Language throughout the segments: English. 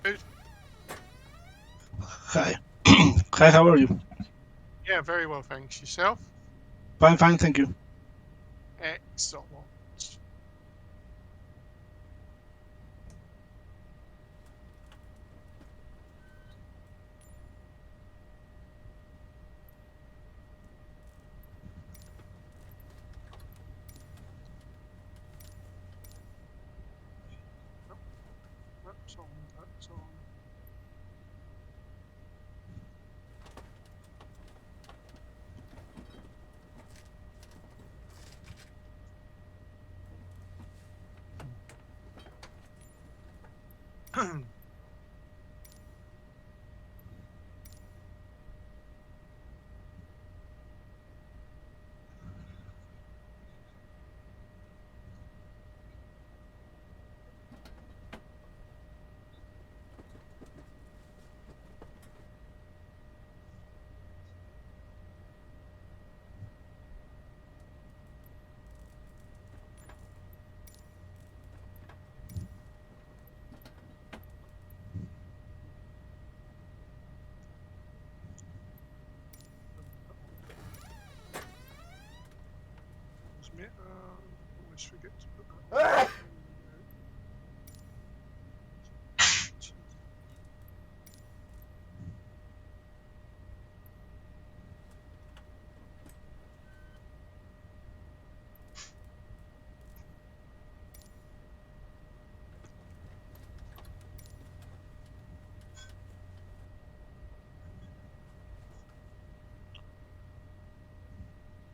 Hi. Hi, how are you? Yeah, very well, thanks. Yourself? Fine, fine, thank you. Excellent. Oh, that's on, that's on. Always forget to put that on.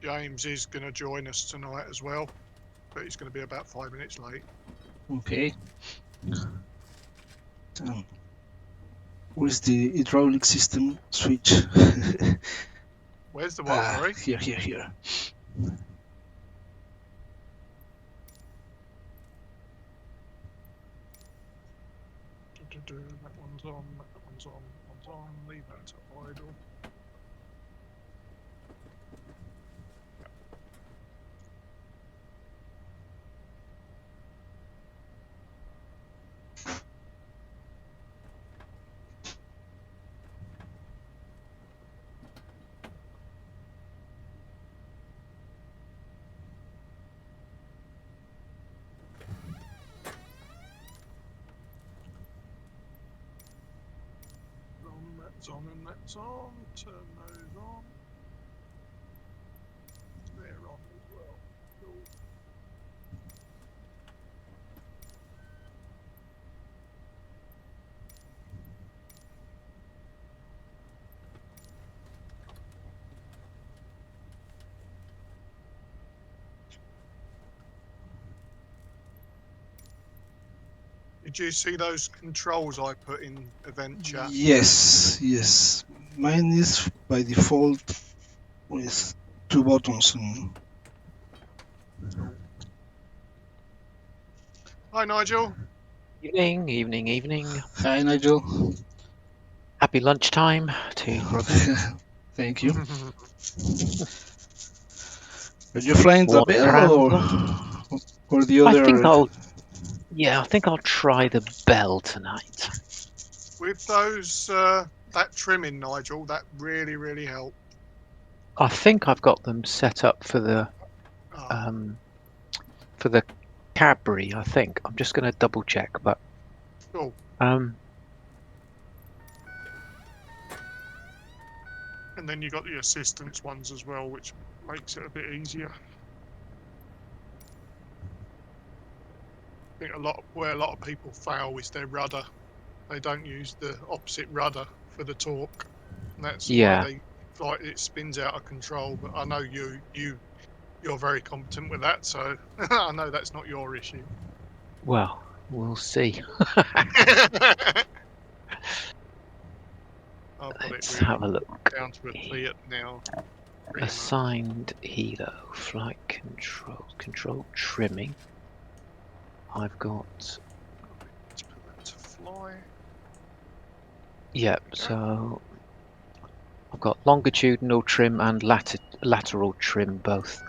James is going to join us tonight as well, but he's going to be about 5 minutes late. Okay. Where's the hydraulic system switch? Where's the what, sorry? Here. That one's on, that one's on, that one's on. Leave that to idle. That's on and that's on. Turn those on. They're on as well. Cool. Did you see those controls I put in event chat? Yes. Mine is by default with two buttons. Cool. Hi, Nigel. Evening. Hi, Nigel. Happy lunchtime to Robin. Thank you. Are you flying to a What bell Pranzo? or the I think other? I think I'll try the bell tonight. With those that trimming, Nigel, that really helped. I think I've got them set up for the Ah, um, for the Cadbury. I think I'm just going to double check, but cool. um, And then you got the assistance ones as well, which makes it a bit easier. I think where a lot of people fail is their rudder. They don't use the opposite rudder for the torque. And that's why yeah. it spins out of control. But I know you're very competent with that, so I know that's not your issue. Well, we'll see. I've got it Let's really have a look. down to a Fiat now, pretty much. Assigned helo, flight control trimming. I've got Let's put that to fly. yeah. So I've got longitudinal trim and lateral trim both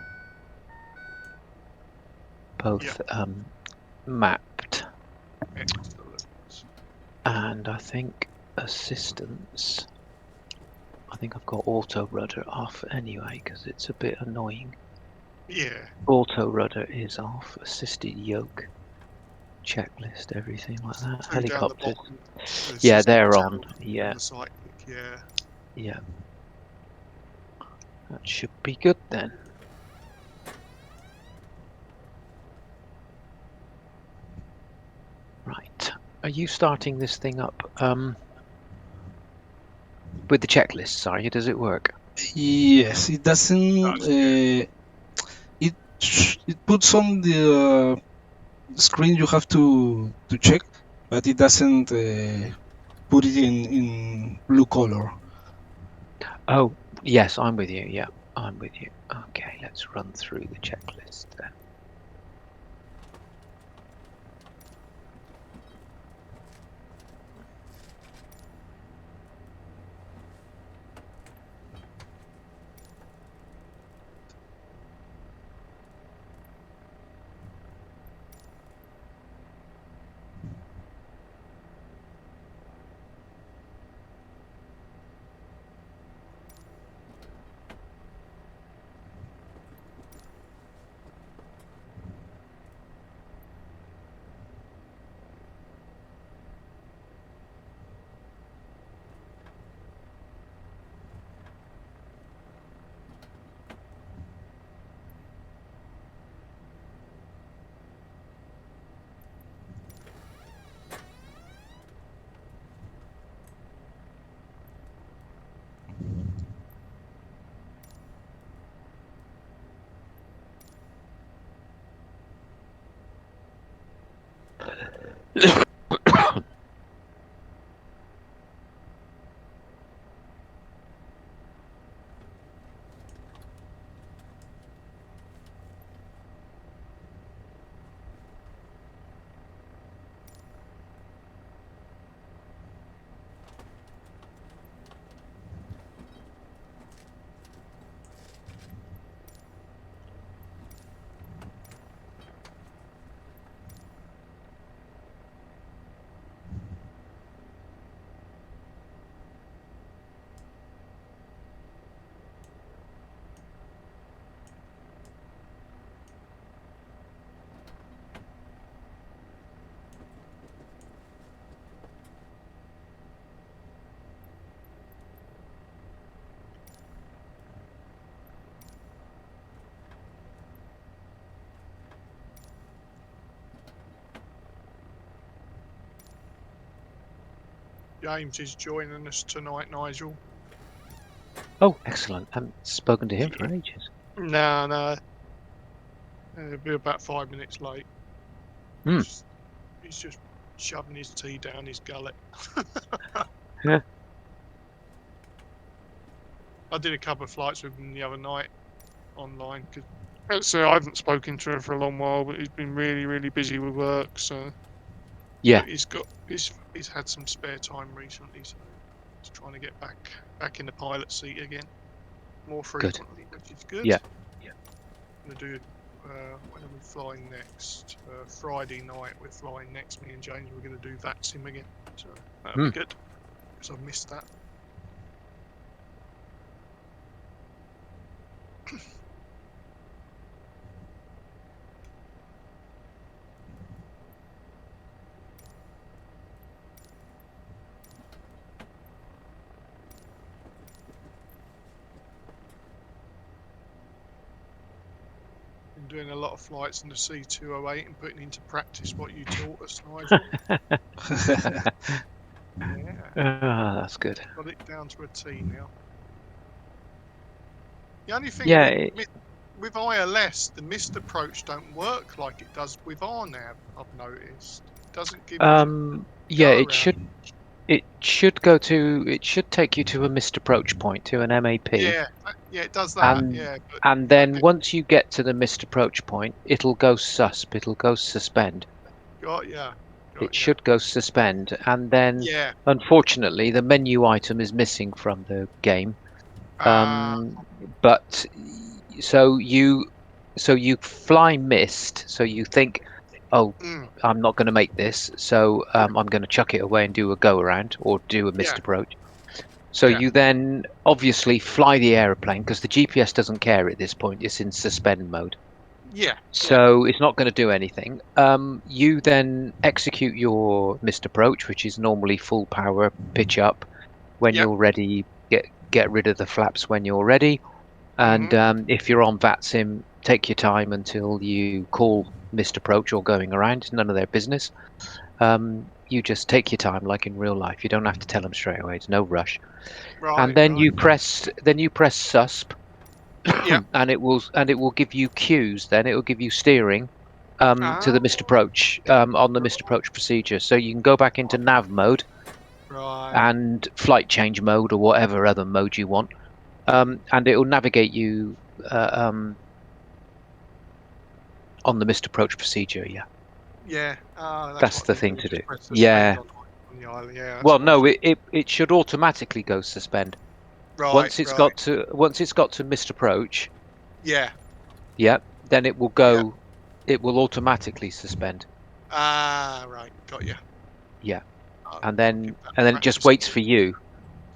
Yeah, mapped. excellent. And I think assistance. I think I've got auto rudder off anyway because it's a bit annoying. Yeah. Auto rudder is off. Assisted yoke. Checklist, everything like that. Two down the Helicopters. bottom. Yeah, they're on. Yeah, And the cyclic, yeah. yeah. That should be good then. Right. Are you starting this thing up with the checklists, are you? Does it work? Yes, it doesn't. It puts on the screen you have to check, but it doesn't put it in blue color. Oh, yes, I'm with you. Yeah, I'm with you. Okay, let's run through the checklist then. James is joining us tonight, Nigel. Oh, excellent. I haven't spoken to him for ages. No. He'll be about 5 minutes late. Hmm. He's just shoving his tea down his gullet. Yeah. I did a couple of flights with him the other night online because I haven't spoken to him for a long while, but he's been really, really busy with work. So Yeah. he's had some spare time recently, so he's trying to get back in the pilot seat again more frequently, which is good. Yeah. I'm gonna do when are we flying next? Friday night we're flying next. Me and James we're gonna do that sim again, so that'll be good because I've missed that. Been doing a lot of flights in the C208 and putting into practice what you taught us, Nigel. Yeah, That's good. got it down to a T now. The only thing with ILS, the missed approach don't work like it does with RNAV. I've noticed it doesn't give you. Yeah, go it should. around. It should go to. It should take you to a missed approach point, to an MAP. Yeah, it does that. And Yeah, and then once you get to the missed approach point, it'll go susp. It'll go suspend. It should go suspend, and then unfortunately the menu item is missing from the game. But so you fly missed. So you think oh, I'm not going to make this, so I'm going to chuck it away and do a go around or do a missed approach. So you then obviously fly the aeroplane because the GPS doesn't care at this point. It's in suspend mode. Yeah. So it's not going to do anything. You then execute your missed approach, which is normally full power, pitch up. When you're ready, get rid of the flaps when you're ready. And if you're on VATSIM, take your time until you call missed approach or going around. It's none of their business. You just take your time, like in real life. You don't have to tell them straight away. It's no rush. Right. And then you press susp, Yeah. and it will give you cues. Then it will give you steering to the missed approach on the missed approach procedure. So you can go back into nav mode and flight change mode or whatever other mode you want. And it will navigate you on the missed approach procedure. Yeah. Yeah. That's the thing to do. Yeah. Well, no, it should automatically go suspend. Right. Once it's got to missed approach. Yeah. Yeah. Then it will go. Yeah. It will automatically suspend. Right. Got you. Yeah. And then it just waits for you.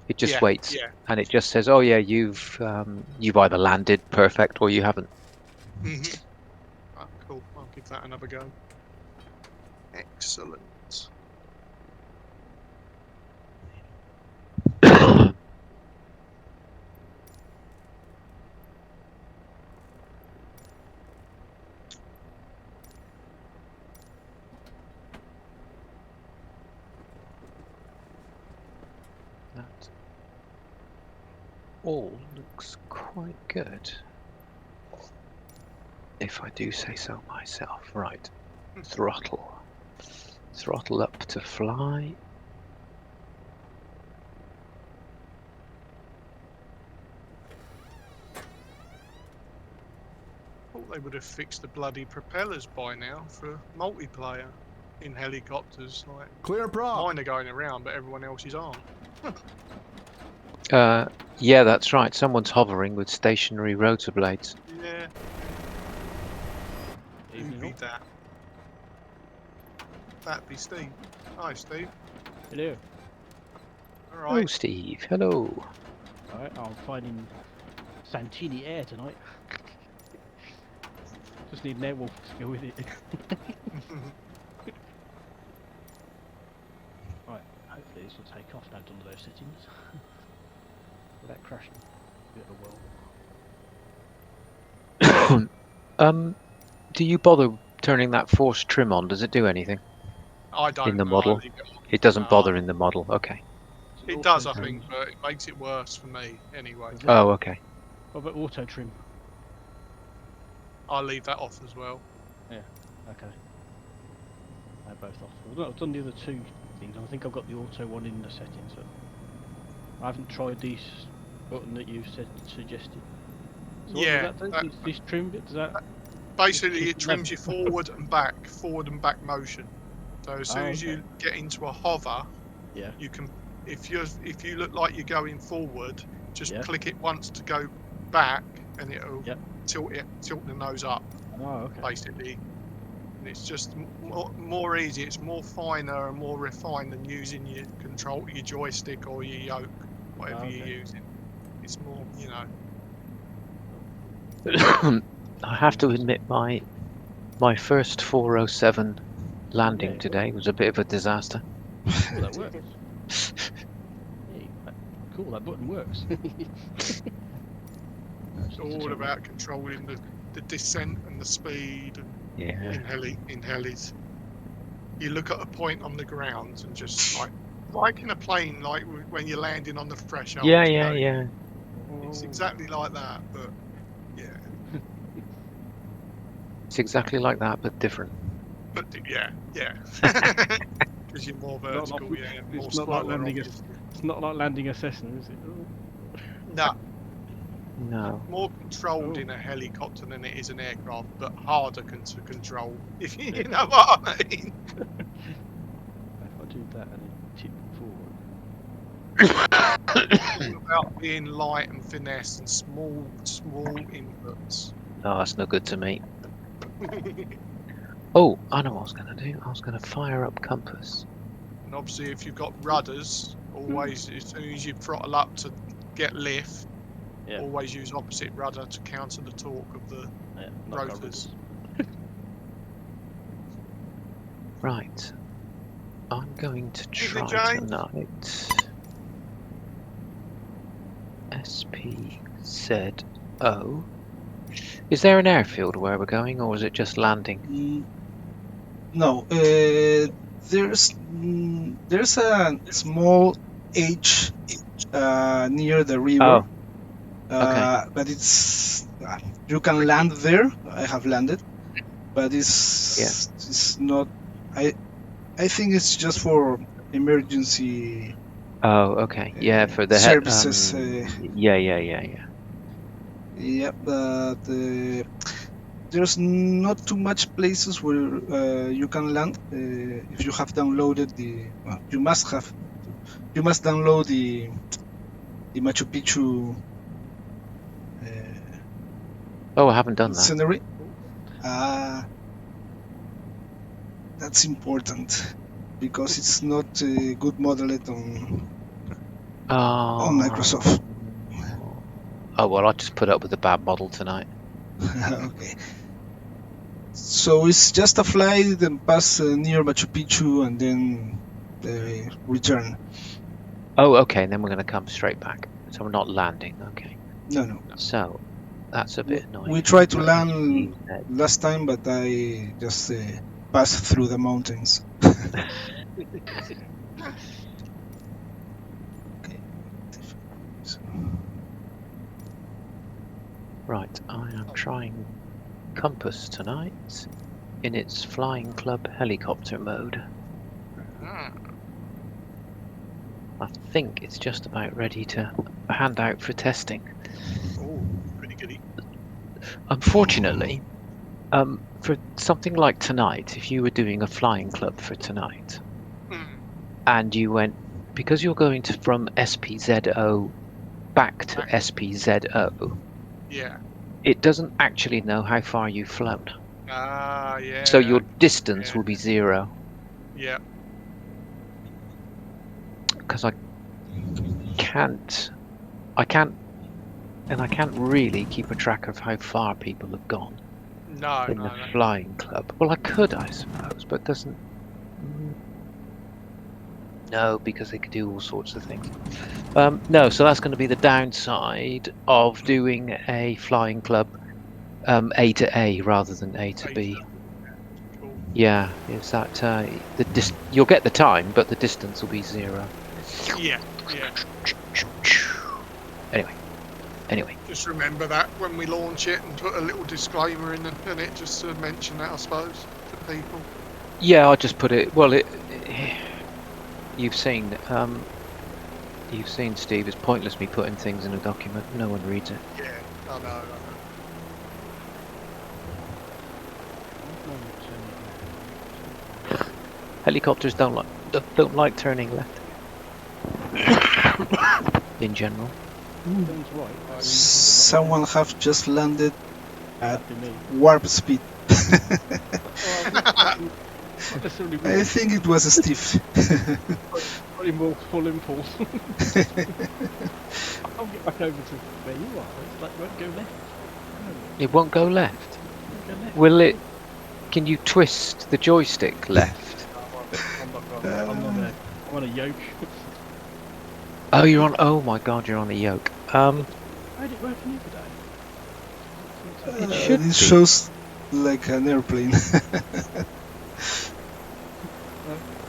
It just waits, and it just says, "Oh yeah, you've either landed perfect or you haven't." Oh, cool. I'll give that another go. Excellent. That all looks quite good, if I do say so myself. Right, throttle up to fly. Thought they would have fixed the bloody propellers by now for multiplayer in helicopters. Like clear prop. Mine are going around, but everyone else's aren't. Yeah, that's right. Someone's hovering with stationary rotor blades. Yeah. Who be that? That'd be Steve. Hi, Steve. Hello. All right. Hello, Steve. Hello. Alright, I'm finding Santini Air tonight. Just need an Airwolf to go with it. Right, hopefully this will take off now under those settings. Without crashing. Bit of a whirl. Do you bother turning that force trim on? Does it do anything? I don't in the know. model? It doesn't bother in the model. Okay. It does, I think, but it makes it worse for me anyway. Oh, okay. What about auto trim? I'll leave that off as well. Yeah, okay. They're both off. I've done the other two things. I think I've got the auto one in the settings, but I haven't tried this button that you suggested. So yeah. This trim bit, does that... Basically, it trims you forward and back motion. So as soon as you get into a hover, you can, if you look like you're going forward, just click it once to go back, and it'll tilt the nose up. Oh, okay. Basically, and it's just more easy. It's more finer and more refined than using your joystick or your yoke, whatever you're using. It's more, you know. I have to admit, my first 407 landing today was a bit of a disaster. Oh, that works. Hey, cool, that button works. It's all about controlling the descent and the speed. And in helis, you look at a point on the ground and just like in a plane, like when you're landing on the threshold. Yeah. It's exactly like that, but yeah. It's exactly like that, but different. But yeah. Because you're more vertical, more slower. It's not like landing a Cessna, is it? No. More controlled in a helicopter than it is an aircraft, but harder to control, if you know what I mean. If I do that and then tip forward. It's all about being light and finesse and small inputs. No, that's no good to me. Oh, I know what I was going to do. I was going to fire up compass. And obviously, if you've got rudders, always as soon as you throttle up to get lift, always use opposite rudder to counter the torque of the rotors. Right. I'm going to try tonight. SPZO. Is there an airfield where we're going, or is it just landing? No. There's a small H near the river. Okay. But it's you can land there. I have landed, but it's not. I think it's just for emergency. Oh, okay. Yeah, for the services. Yeah. Yeah, but there's not too much places where you can land. If you have downloaded you must download the Machu Picchu. Oh, I haven't done that. Scenery. That's important because it's not a good modeled on Microsoft. Oh well, I'll just put up with the bad model tonight. Okay. So it's just a flight, then pass near Machu Picchu, and then return. Oh, okay. And then we're going to come straight back. So we're not landing. Okay. No. So that's a bit annoying. We tried to land last time, but I just passed through the mountains. Okay. Right, I am trying compass tonight in its flying club helicopter mode. I think it's just about ready to hand out for testing. Oh, pretty goody. Unfortunately, for something like tonight, if you were doing a flying club for tonight, and you went, because you're going from SPZO back to SPZO, it doesn't actually know how far you've flown. Yeah. So your distance will be 0. Yeah. Because I can't really keep a track of how far people have gone. In the flying club. Well, I could, I suppose, but doesn't. No, because they could do all sorts of things. No, so that's going to be the downside of doing a flying club A to A rather than A to B. Cool. Yeah, is that you'll get the time, but the distance will be 0. Yeah. Anyway. Just remember that when we launch it, and put a little disclaimer in it, just to mention that, I suppose, to people. Yeah, I'll just put it. Well, you've seen, Steve. It's pointless me putting things in a document. No one reads it. Yeah, I know. Helicopters don't like turning left. In general. Someone have just landed at warp speed. I think it was Steve. Probably more full impulse. I'll get back over to where you are. It's like, won't go left. It won't go left. Will it? Can you twist the joystick left? I'm on a yoke. Oh, you're on. Oh my God, you're on a yoke. How did it work for you today? It shows like an airplane.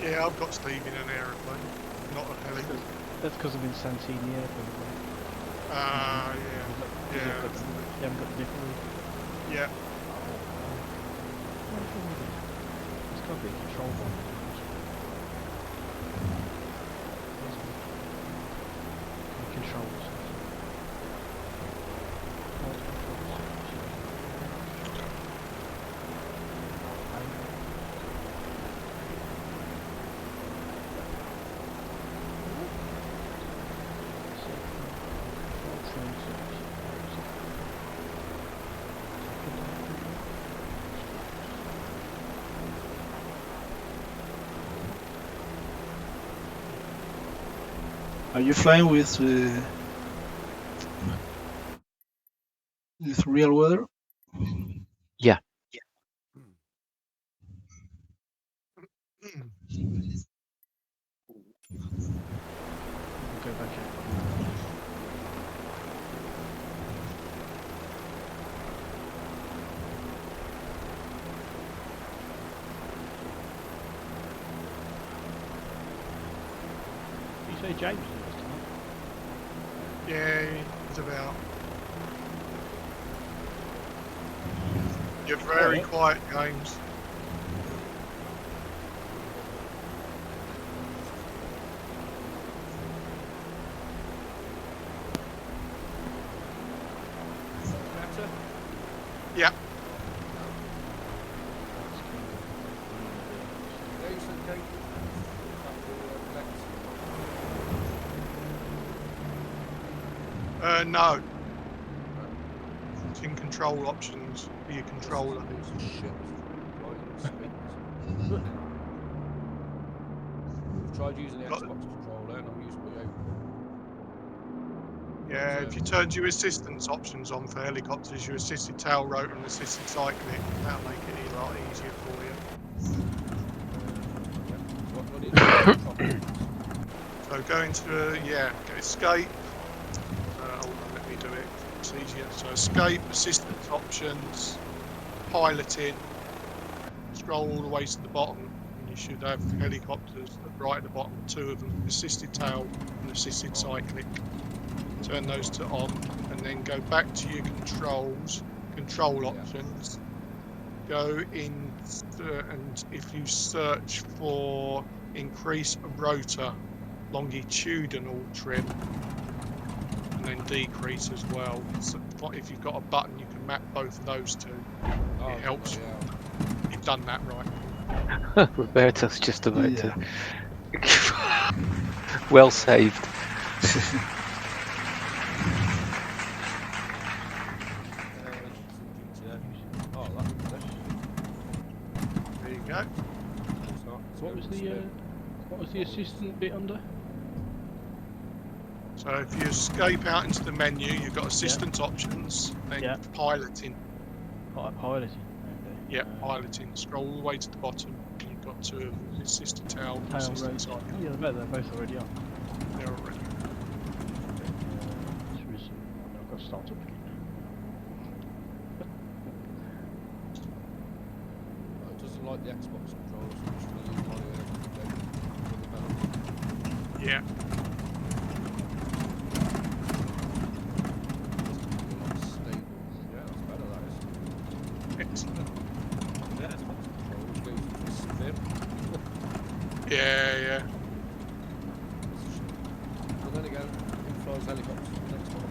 Yeah, I've got Steve in an aeroplane, not a helicopter. That's because I'm in Santini Airport. Yeah. You haven't got the different. Yeah. It's got to be a control one. Controls. Are you flying with real weather? Yeah. Go back out. You say James did this tonight? Yeah, it's about. You're very quiet, James. Yeah. No. It's in control options for your controller. Tried using the Xbox controller and I'm using my own. Yeah, if you turned your assistance options on for helicopters, your assisted tail rotor and assisted cycling, that'll make it a lot easier for you. What do you do? So go into, go escape. Hold on, let me do it. It's easier. So escape, assistance options, piloting. Scroll all the way to the bottom, and you should have helicopters right at the bottom, 2 of them, assisted tail and assisted cycling. Turn those to on, and then go back to your control options. Go in, and if you search for increase rotor longitudinal trim, and then decrease as well. So if you've got a button, you can map both of those two. It helps. You've done that right. Roberto's just about to. Well saved. There you go. So what was the assistant bit under? So if you escape out into the menu, you've got assistance options, then piloting. Piloting. Okay. Yeah, piloting. Scroll all the way to the bottom, and you've got 2 of them: assisted tail, assisted cycle. Yeah, they're both already on. They're already. I've got to start up again. It doesn't like the Xbox controller, so I'm just going to use my Yeah. Yeah. Well, then again, who flies helicopters for the next one?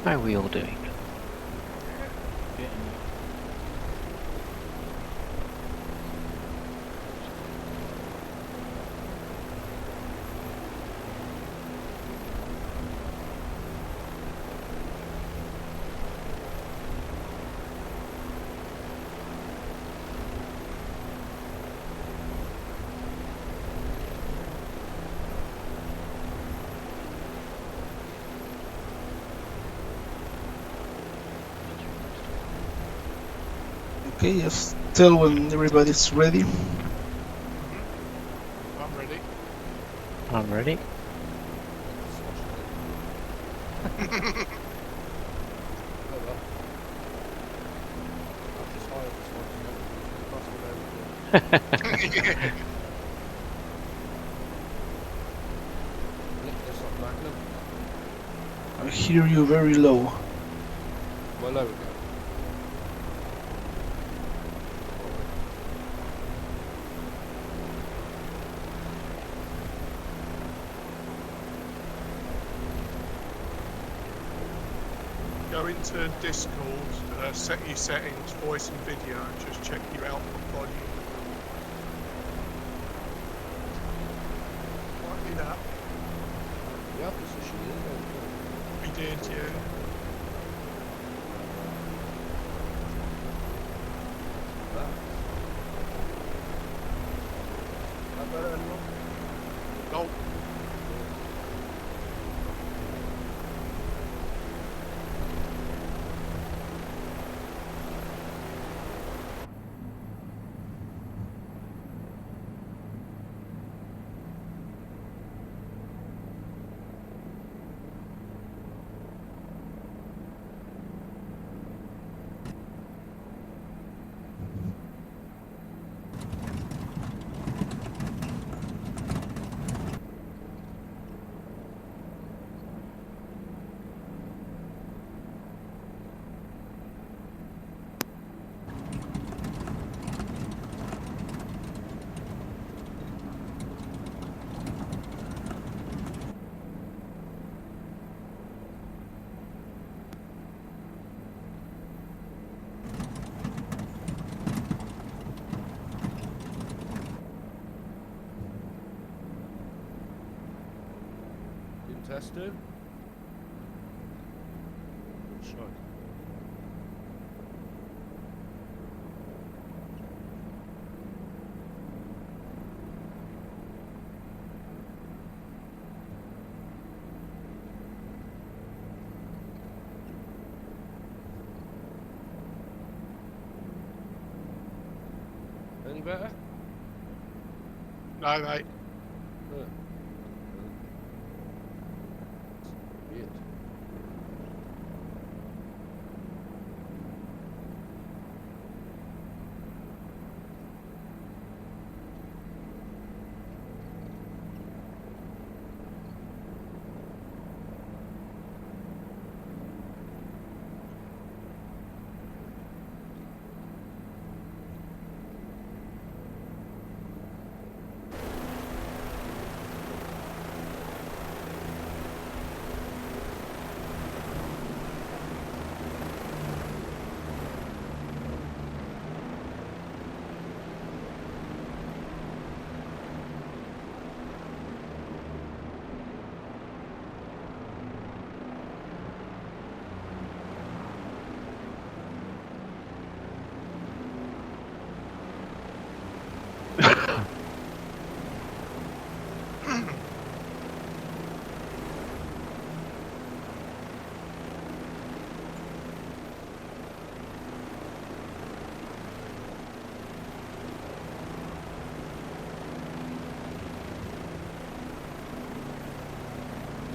How are we all doing? Okay, just tell when everybody's ready. I'm ready. I'm ready. I hear you very low. Well, there we go. Go into Discord, set your settings, voice and video, and just check your output volume. Might be that. Yeah, position We did, yeah. That better, anyone? No. Tested. Sure. Any better? No, mate. Weird.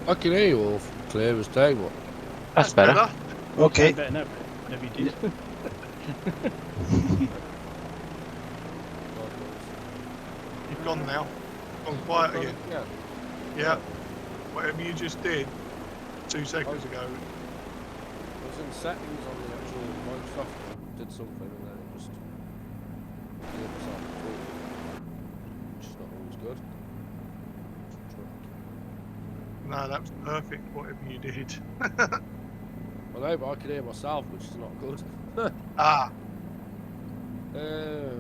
I can hear you all clear as day. What? That's better. Okay. Better now, whatever you did. You've gone now. Gone quiet again. Yeah. Yeah. Whatever you just did 2 seconds ago. I was in settings on the actual Microsoft and did something, and then it just the other side of the tool, which is not always good. No, that was perfect. Whatever you did. Well, no, but I can hear myself, which is not good. Ah. There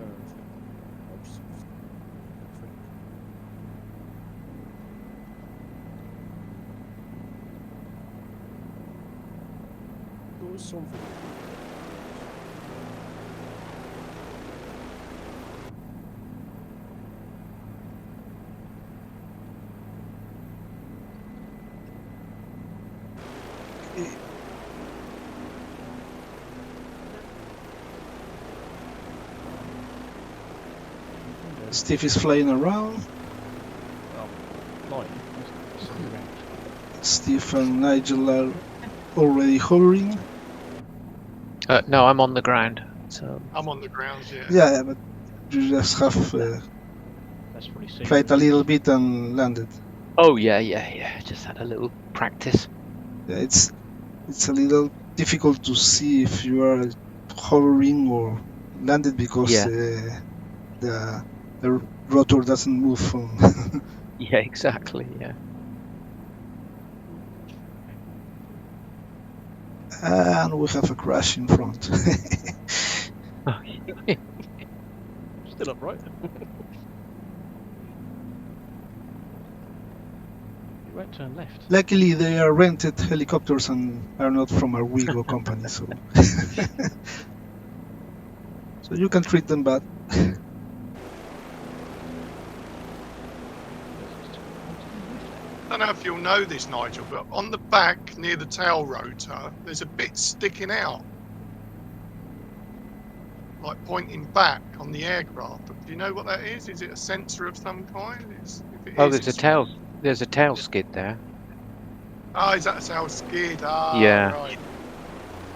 was something. Steve is flying around. Steve and Nigel are already hovering. No, I'm on the ground. So I'm on the ground, yeah. Yeah, but you just have flight a little bit and landed. Oh yeah. Just had a little practice. Yeah, it's a little difficult to see if you are hovering or landed because the rotor doesn't move from. Yeah, exactly. Yeah. And we have a crash in front. Still upright. You won't turn left. Luckily, they are rented helicopters and are not from Airwego company, so so you can treat them bad. I don't know if you'll know this, Nigel, but on the back near the tail rotor, there's a bit sticking out, like pointing back on the aircraft. Do you know what that is? Is it a sensor of some kind? There's a tail skid there. Oh, is that a tail skid? Ah, yeah. Right.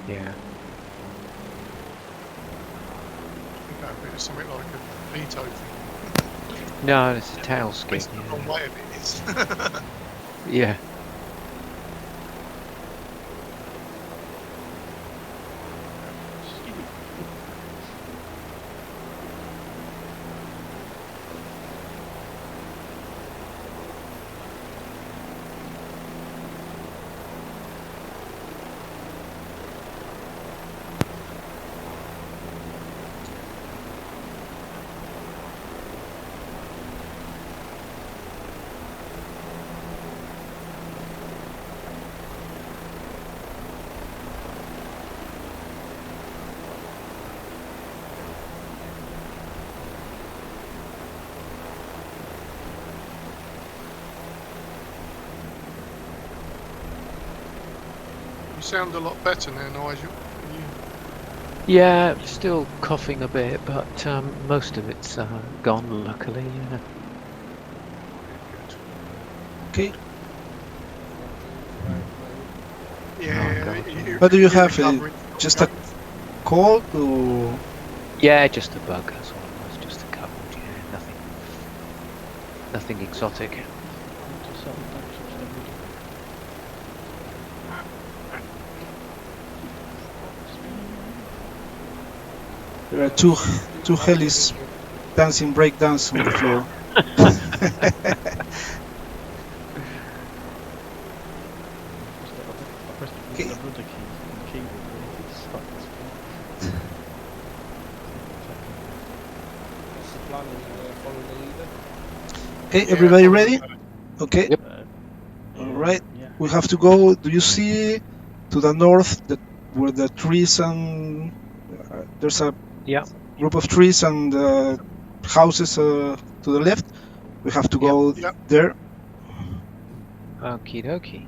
Yeah. I think that bit is something like a veto thing. No, it's a tail skid. It's the wrong way of it is. Yeah. You sound a lot better now, Nigel. Yeah, still coughing a bit, but most of it's gone, luckily. Okay. Yeah. What do you have? Just a cold or? Yeah, just a bug. That's all it was. Just a cold. Yeah, nothing exotic. There are two helis dancing breakdance on the floor. Okay. Okay, everybody ready? Okay. Yep. All right. We have to go. Do you see to the north where the trees and there's a group of trees and houses to the left? We have to go there. Okie dokie.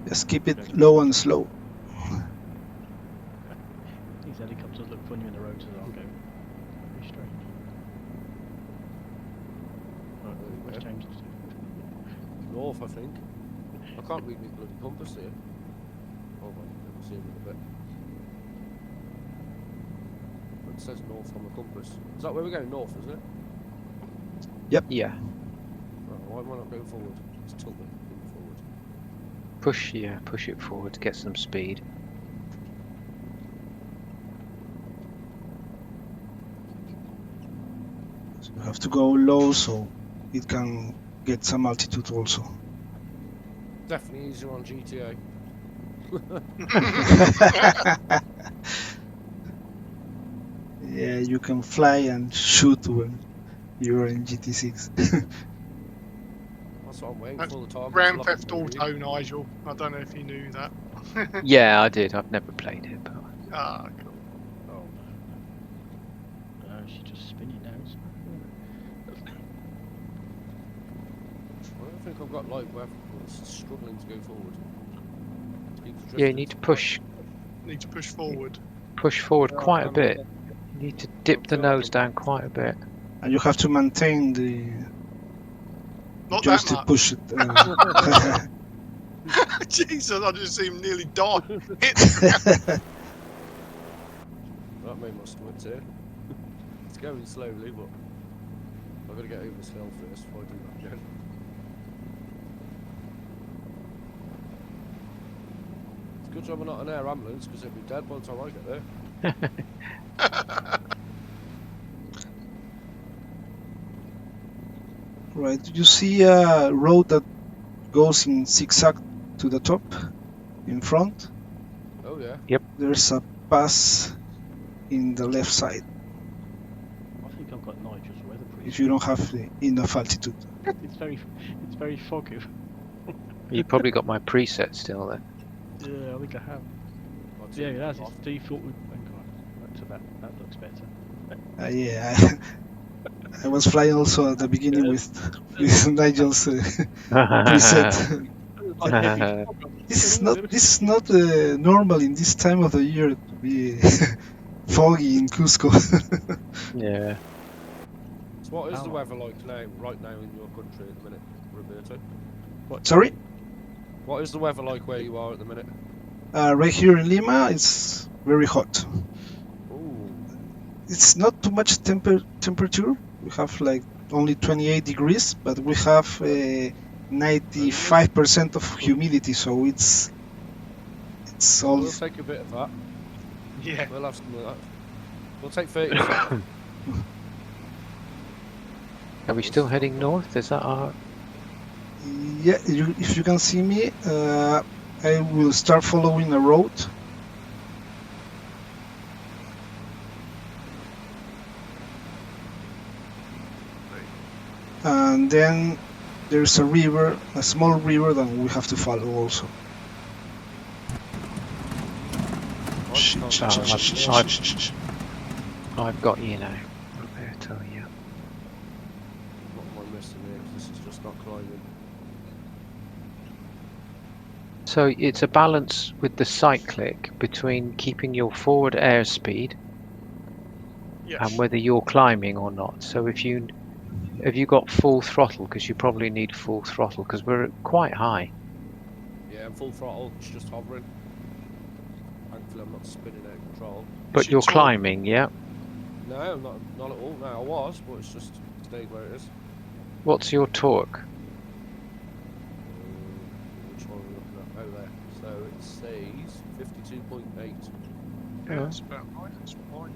Just keep it low and slow. These helicopters look funny when the rotors aren't going. Very strange. West James. North, I think. I can't read my bloody compass here. Oh wait, let me see him in a bit. It says north on the compass. Is that where we're going? North, isn't it? Yep. Yeah. Right, why am I not going forward? It's tilted forward. Push it forward to get some speed. So you have to go low so it can get some altitude also. Definitely easier on GTA. Yeah, you can fly and shoot when you're in GT6. That's what I'm waiting for, the time. Grand Theft Auto, Nigel. I don't know if you knew that. Yeah, I did. I've never played it, but Ah, cool. Oh no. No, she's just spinning now. I don't think I've got light where it's struggling to go forward. yeah, you need to push. Need to push forward. Push forward quite a bit. You need to dip the nose down quite a bit. And you have to maintain the Not joystick that push it. Jesus, I just see him nearly die. That made my stomach turn. It's going slowly, but I've got to get over this hill first before I do that again. It's a good job I'm not an air ambulance because it'd be dead by the time I get there. Right, do you see a road that goes in zigzag to the top in front? Oh yeah. Yep. There's a pass in the left side I think I've got Nigel's weather pre. if you don't have enough altitude. It's very foggy. You probably got my preset still then. Yeah, I think I have. Yeah, it has. It's default. So that looks better. Yeah, I was flying also at the beginning with Nigel's preset. This is not normal in this time of the year to be foggy in Cuzco. Yeah. So what is the weather like now, right now in your country at the minute, Roberto? Sorry? What is the weather like where you are at the minute? Right here in Lima, it's very hot. Ooh. It's not too much temperature. We have like only 28 degrees, but we have 95% of humidity, so it's all. We'll take a bit of that. Yeah. We'll have some of that. We'll take 30%. Are we still heading north? Is that our... Yeah, if you can see me, I will start following a road. And then there's a river, a small river that we have to follow also. I've got you now, Roberto, yeah. What am I missing here? This is just not climbing. So it's a balance with the cyclic between keeping your forward airspeed and whether you're climbing or not. So if you got full throttle, because you probably need full throttle because we're quite high. Yeah, I'm full throttle, it's just hovering. Thankfully I'm not spinning out of control. But you're climbing, yeah? No, not at all. No, I was, but it's just stayed where it is. What's your torque? Which one are we looking at? Oh, there. So it says 52.8. Yeah, that's about right. That's fine.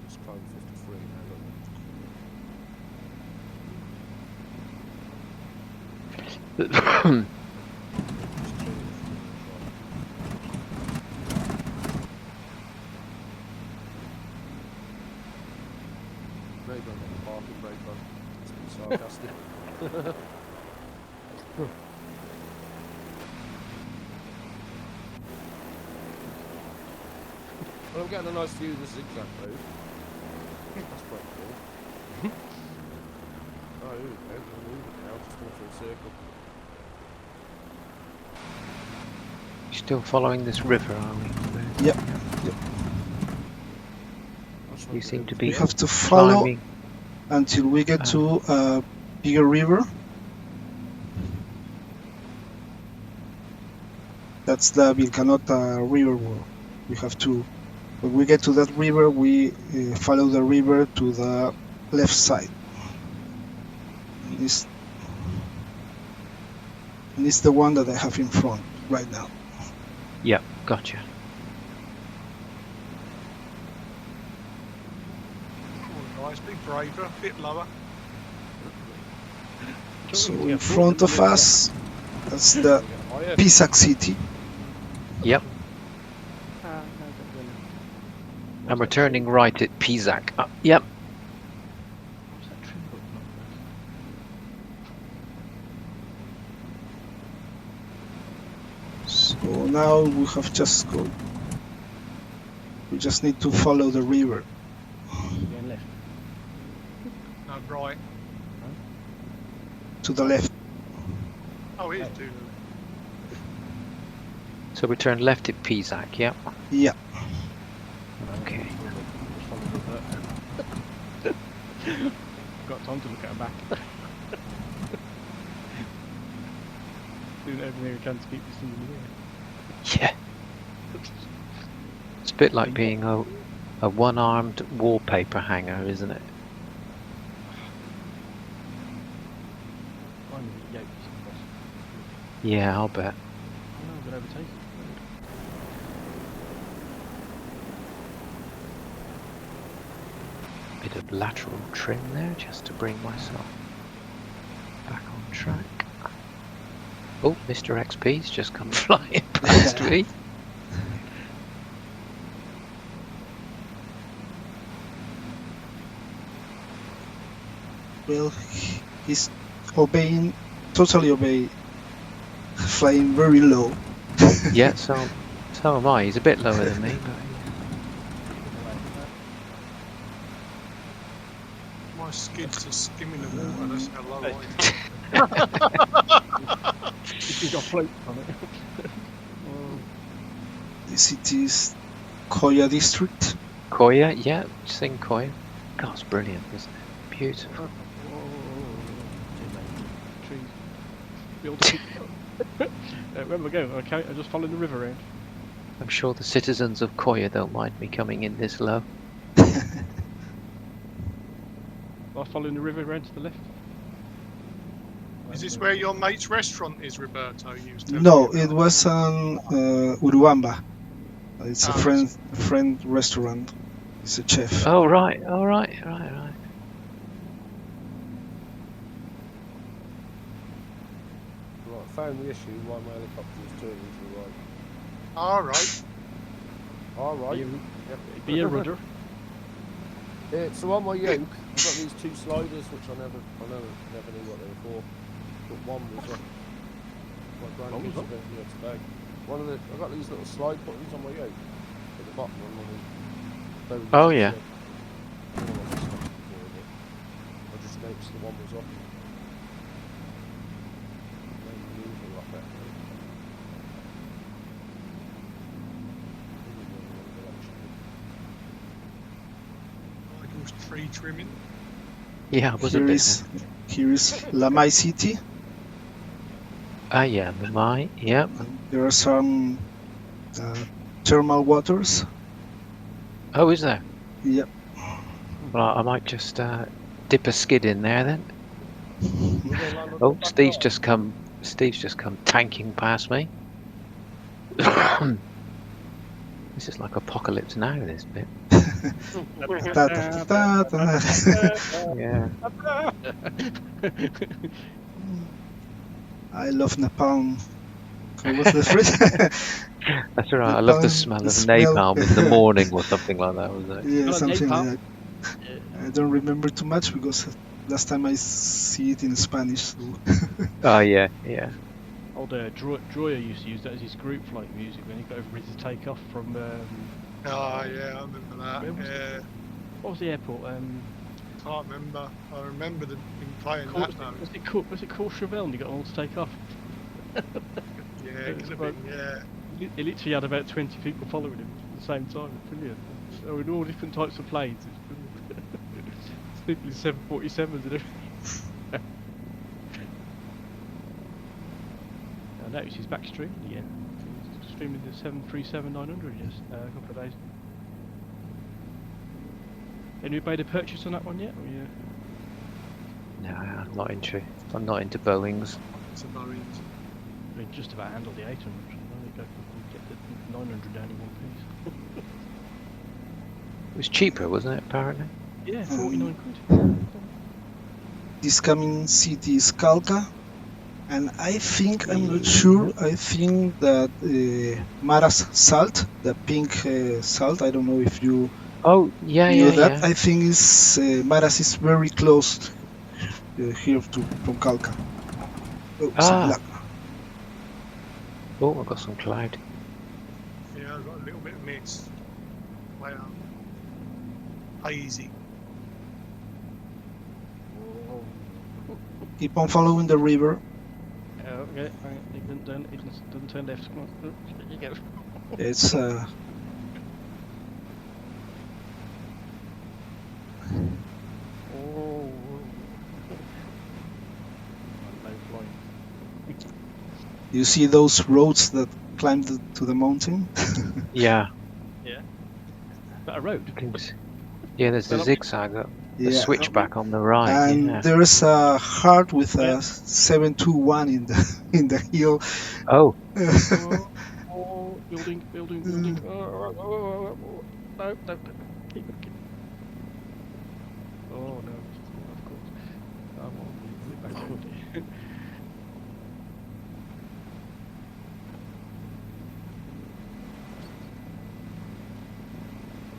Let's climb 53 now, look. Maybe I've got the parking brake on. It's been sarcastic. Well, I'm getting a nice view of the zigzag road. That's quite cool. Oh, here we go. I'm moving now, just going through a circle. Still following this river, are we? Yep. You seem to be We have to follow. climbing. until we get to a bigger river. That's the Vilcanota River. We have to. When we get to that river, we follow the river to the left side. And it's the one that I have in front right now. Yep, gotcha. Guys, be braver, a bit lower. So in front of us, that's the Pisac city. Yep. And we're turning right at Pisac. Yep. So now we have just go. We just need to follow the river. Left. No, right. To the left. Oh, it is too. So we turn left at Pisac, yep. Yeah. Okay. Got time to look at her back. Doing everything we can to keep this thing in the air. Yeah. It's a bit like being a one-armed wallpaper hanger, isn't it? I'm the yokes, boss. Yeah, I'll bet. I know I'm going to overtake it. Bit of lateral trim there just to bring myself back on track. Oh, Mr. XP's just come flying past me. Well, he's totally obeying, flying very low. Yeah, so am I. He's a bit lower than me, but My skids are skimming the water, that's how low I am. You got float on it. The city is Koya district. Koya, yeah, sing Koya. God, it's brilliant, isn't it? Beautiful. Trees. Where am I going? Okay, I'm just following the river around. I'm sure the citizens of Koya don't mind me coming in this low. I'm following the river around to the left. Is this where your mate's restaurant is, Roberto? No, it was on Urubamba. It's a friend restaurant. It's a chef. Oh, right. Right, found the issue why my helicopter is turning to the right. Alright. Be a rudder. So on my yoke, I've got these two sliders which I never knew what they were for. But one was my grandkids are going here today. I've got these little slide buttons on my yoke at the bottom. Oh yeah. I just noticed the one was off. Tree trimming. Yeah, it was here a bit. Here is Lamai City. Ah, yeah, Lamai. Yep. And there are some thermal waters. Oh, is there? Yep. Well, I might just dip a skid in there then. Oh, Steve's just come tanking past me. This is like Apocalypse Now, this bit. Yeah. I love napalm. What's the phrase? That's alright. I love the smell of napalm in the morning or something like that. Was it? Yeah, something like that. I don't remember too much because last time I see it in Spanish. So. Oh yeah. Old Droyer used to use that as his group flight music when he got over to take off from. Oh yeah, I remember that. Yeah. What was the airport? Can't remember. I remember him playing that. Was it Courchevel and he got them all to take off? Yeah, it could have been, yeah. He literally had about 20 people following him at the same time. Brilliant. So in all different types of planes. It's People in 747s and everything. I noticed he's back streaming again. He's streaming the 737-900 just a couple of days. Anybody made a purchase on that one yet? Or yeah. No, I'm not into Boeings. It's a Boeings. They just about handle the 800. They go get the 900 down in one piece. It was cheaper, wasn't it? Apparently. Yeah, 49 quid. This coming city is Calca, and I think, I'm not sure, I think that Mara's salt, the pink salt, I don't know if you knew that. I think is Maras is very close here from Calca. Oh, oh, I've got some cloud. Yeah, I've got a little bit of mist. Way up. Hazy. Keep on following the river. Okay, it doesn't turn left. Come on. There you go. It's Oh. You see those roads that climb to the mountain? Yeah. Yeah. Is that a road? Yeah, there's the zigzag up. The switchback on the right. And there's a heart with a 721 in the hill. Oh. Building. No, keep it. Oh no, of course. Come on, back up.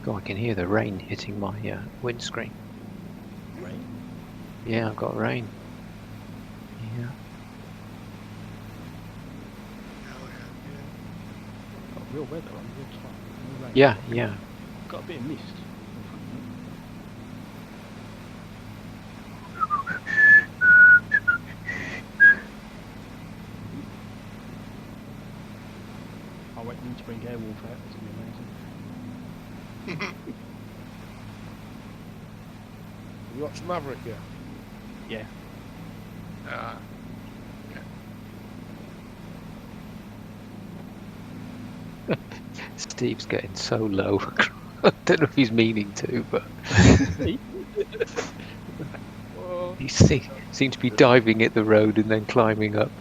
God, I can hear the rain hitting my windscreen. Rain? Yeah, I've got rain. Yeah. Got real weather on real time. Real rain. Yeah. Got a bit of mist. I wait need to bring Airwolf out. It's gonna be amazing. You watched Maverick yet? Yeah. Steve's getting so low. I don't know if he's meaning to, but he seems to be diving at the road and then climbing up.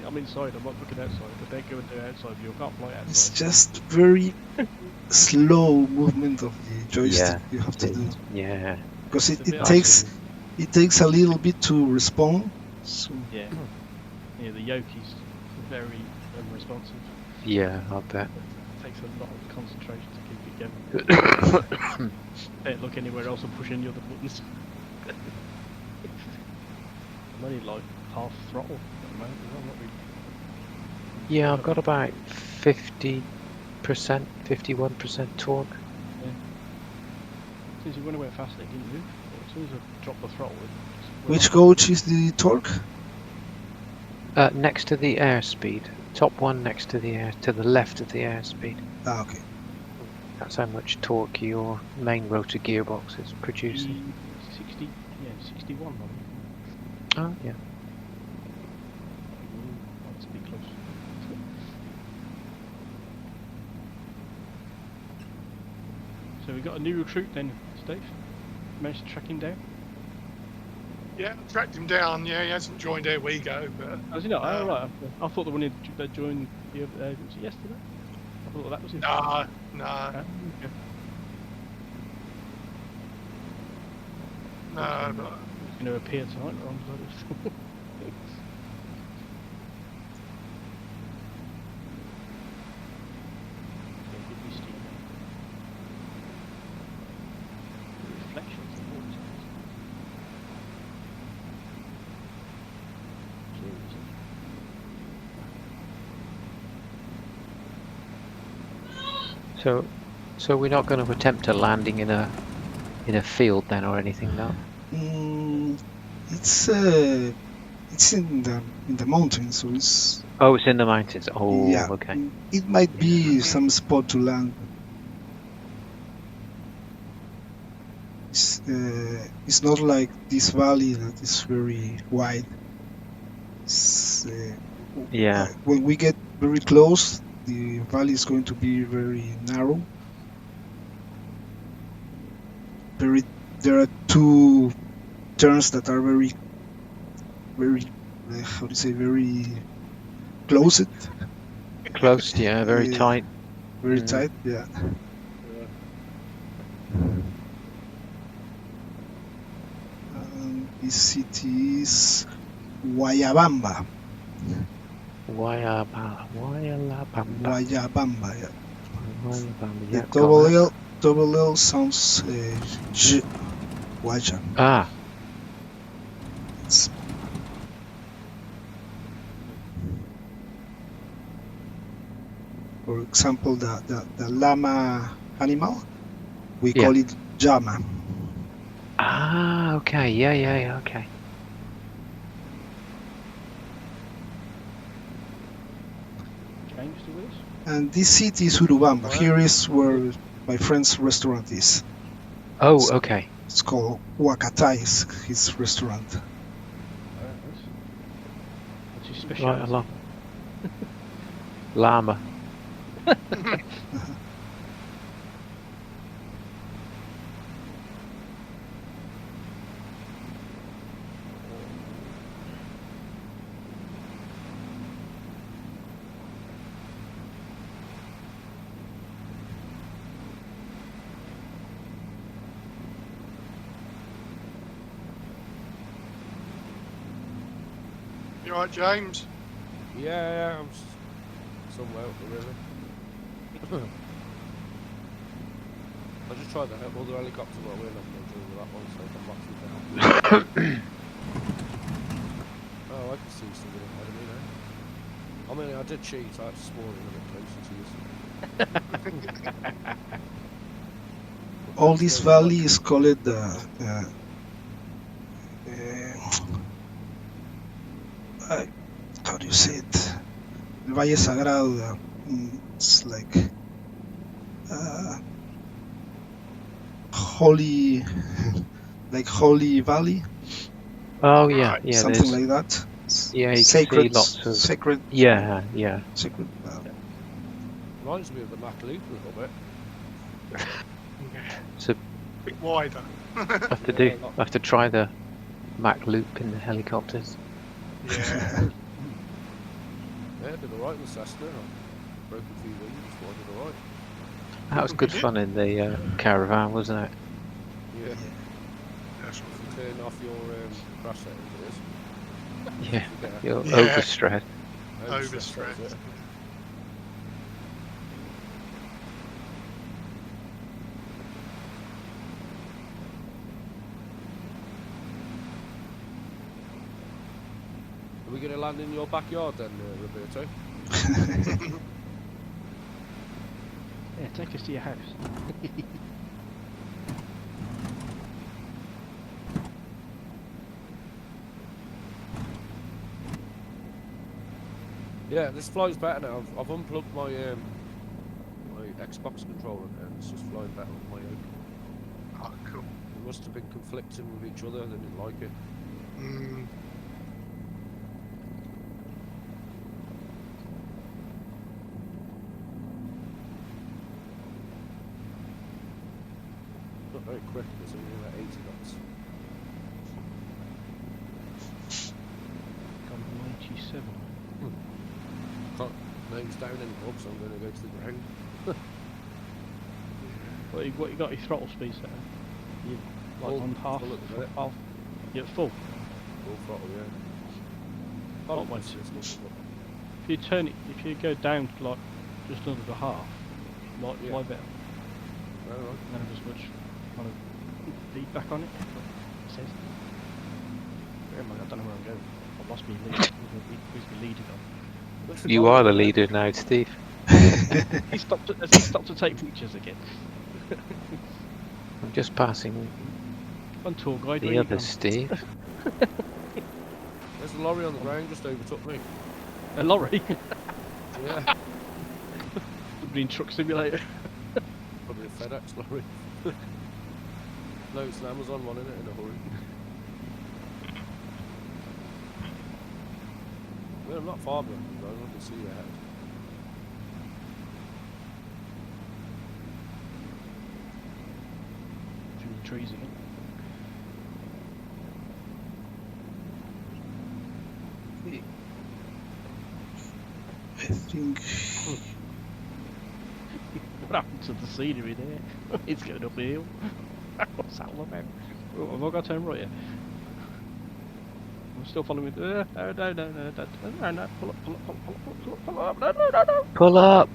I'm inside. I'm not looking outside. But don't go into the outside view. I can't fly outside. It's just very slow movement of the joystick you have to do. Yeah. Because it takes a little bit to respond. So. Yeah. Yeah, the yoke is very unresponsive. Yeah, I bet. It takes a lot of concentration to keep it going. Don't look anywhere else and push any other buttons. I'm only like half throttle at the moment. I'm not really... Yeah, I've got about 50%, 51% torque. Yeah. As soon as you went away fast, it didn't move. As soon as I dropped the throttle, it just... Which gauge is the torque? Next to the airspeed. Top one next to the left of the airspeed. Ah, okay. That's how much torque your main rotor gearbox is producing. 60, yeah, 61 probably. Oh, yeah. That's a bit close. So we got a new recruit then, Steve. Managed to track him down. Yeah, tracked him down. Yeah, he hasn't joined Airwego, but. Has he not? Oh, right. I thought the one that joined the was it yesterday? I thought that was him. Nah. Okay. No, but. He's going to appear tonight. Or So we're not going to attempt a landing in a field then or anything, no? It's in the mountains, so it's. Oh, it's in the mountains. Oh, yeah, okay. It might be some spot to land. it's not like this valley that is very wide. When we get very close, the valley is going to be very narrow. There are two turns that are very how do you say, very closed. Close, yeah, very tight. Very tight, yeah. This city is Guayabamba. Guayabamba, yeah. Guayabamba, The double L sounds J. Guaya. Ah. For example, the llama animal, we call it llama. Ah, okay, yeah, okay. And this city is Urubamba. Here is where my friend's restaurant is. Oh, okay. It's called Huacatais, his restaurant. What's your specialty? Right along. Llama. You alright, James? Yeah, I'm somewhere up the river. I just tried to help all the helicopter, but we're not going to do that one, so I'm back down. Oh, I can see something ahead of me now. I mean, I did cheat, I had to spawn in a bit closer to you. All this valley is called how do you say it? Valle Sagrado. It's like holy, like Holy Valley. Oh yeah, something like that. Yeah, you sacred, can see lots of sacred. Yeah. Sacred. Reminds me of the Machu a little bit. It's a bit wider. have to try the Mac loop in the helicopters. Yeah. Yeah, did alright in the Cessna. Broke a few wings, but I did alright. That was good fun in the caravan, wasn't it? Yeah. That's what you turn off your crash settings, it is. Yeah, you're overstressed. Overstressed. Are we going to land in your backyard then, Roberto? Yeah, take us to your house. Yeah, this flies better now. I've unplugged my my Xbox controller and it's just flying better on my own. Oh, cool. It must have been conflicting with each other, they didn't like it. Not very quick, it's only about 80 knots. Gone 97. Can't nose down anymore, so I'm going to go to the ground. What you got your throttle speed set? You like on half? Full at the minute. Half? You're at full? Full throttle, yeah. Not much. If you turn it, if you go down to like just under the half, fly better. Right. And then there's much kind of feedback on it. It says. I don't know where I'm going. I've lost my lead. Who's my leader gone? You are the leader now, Steve. Has he stopped to take pictures again? I'm just passing On tour guide. the other Steve. There's a lorry on the ground, just overtook me. A lorry? Yeah. Somebody in Truck Simulator. Probably a FedEx lorry. No, it's an Amazon one, isn't it? In a hurry. Well, I'm not far behind you guys. I can see you ahead. Through the trees again. I think. What happened to the scenery there? It's going up the hill. What's that all about? Oh, have I got to turn right here? I'm still following. No, no, no, no, no, no, pull up, no. Pull up!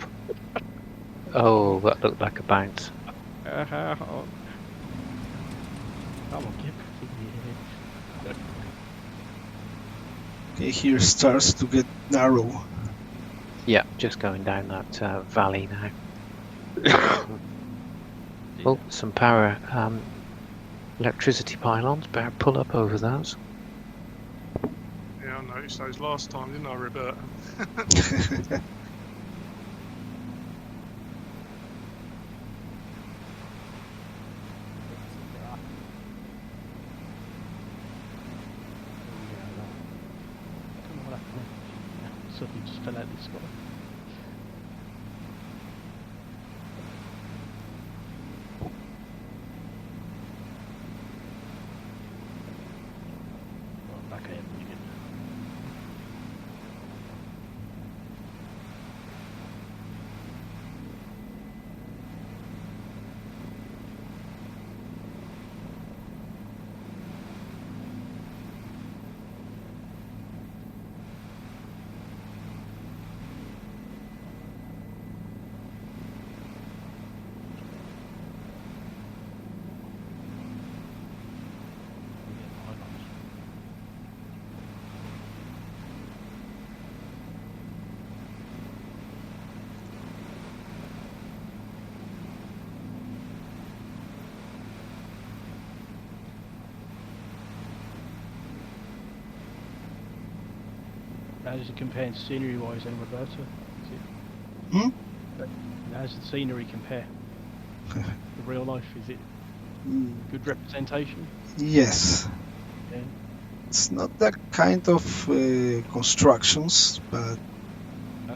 Oh, that looked like a bounce. Come on, Kip. Okay, here starts to get narrow. Yeah, just going down that valley now. Oh, some power electricity pylons. Better pull up over those. Yeah, I noticed those last time, didn't I, Roberta? Suddenly just fell out the sky. Back ahead again. How does it compare scenery-wise then, Roberta? How does the scenery compare? The real life, is it good representation? Yes. Yeah. It's not that kind of constructions, but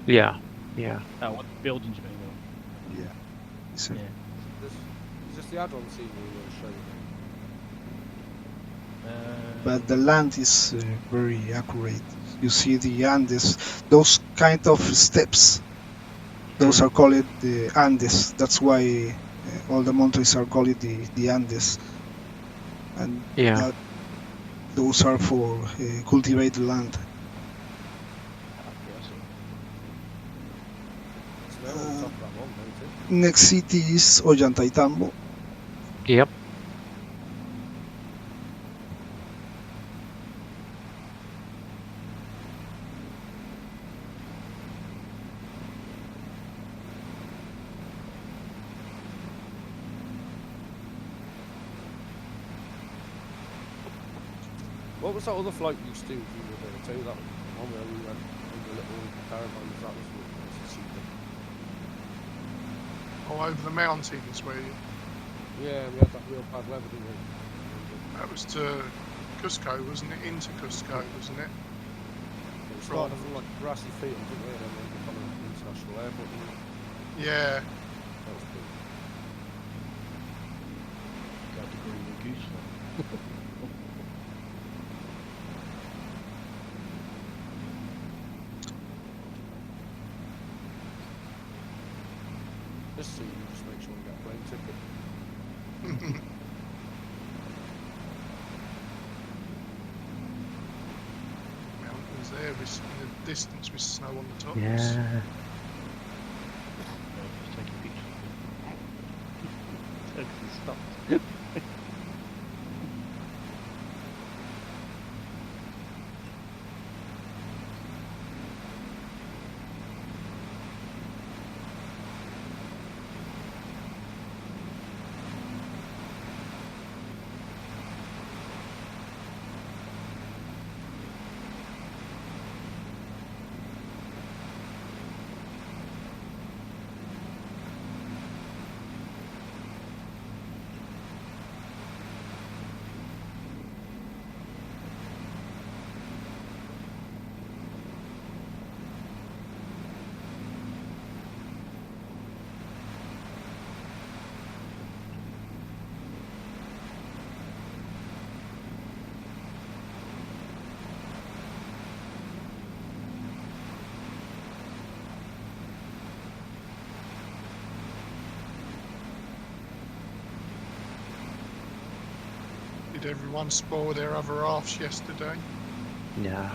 Yeah. Oh, what buildings you mean? yeah. So Yeah. Is this the add-on scenery you want to show me? but the land is very accurate. You see the Andes, those kind of steps. Those are called the Andes. That's why all the mountains are called the Andes, and those are for cultivated land. Next city is Ollantaytambo. Yep. What was that other flight you used to do? You were there too, that one where we went in the little caravans, that was cheaper. Oh, over the mountains where you... Yeah, we had that real bad weather, didn't we? That was to Cuzco, wasn't it? Into Cuzco, wasn't it? We started from like grassy field, didn't we? And then we ended up on an international airport, didn't we? Yeah. That was good. Got the green goose. Just so you just make sure you get a plane ticket. Mountains there, in the distance with snow on the tops. Yeah. Just taking pictures. Taking stuff. Did everyone spoil their other halves yesterday? Nah.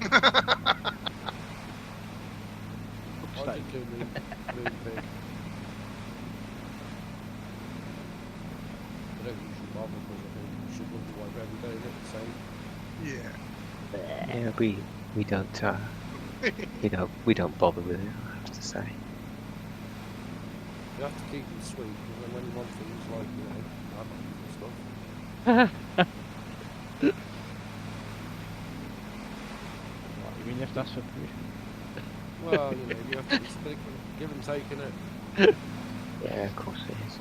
I did do Moon Pig. I don't usually bother because I think you should look at what every day and it the same. Yeah, we don't bother with it, I have to say. You have to keep them sweet, and then when you want things like, you know, onions and stuff. What, you mean you have to ask for permission? Well, you know, you have to give and take in it. Yeah, of course it is.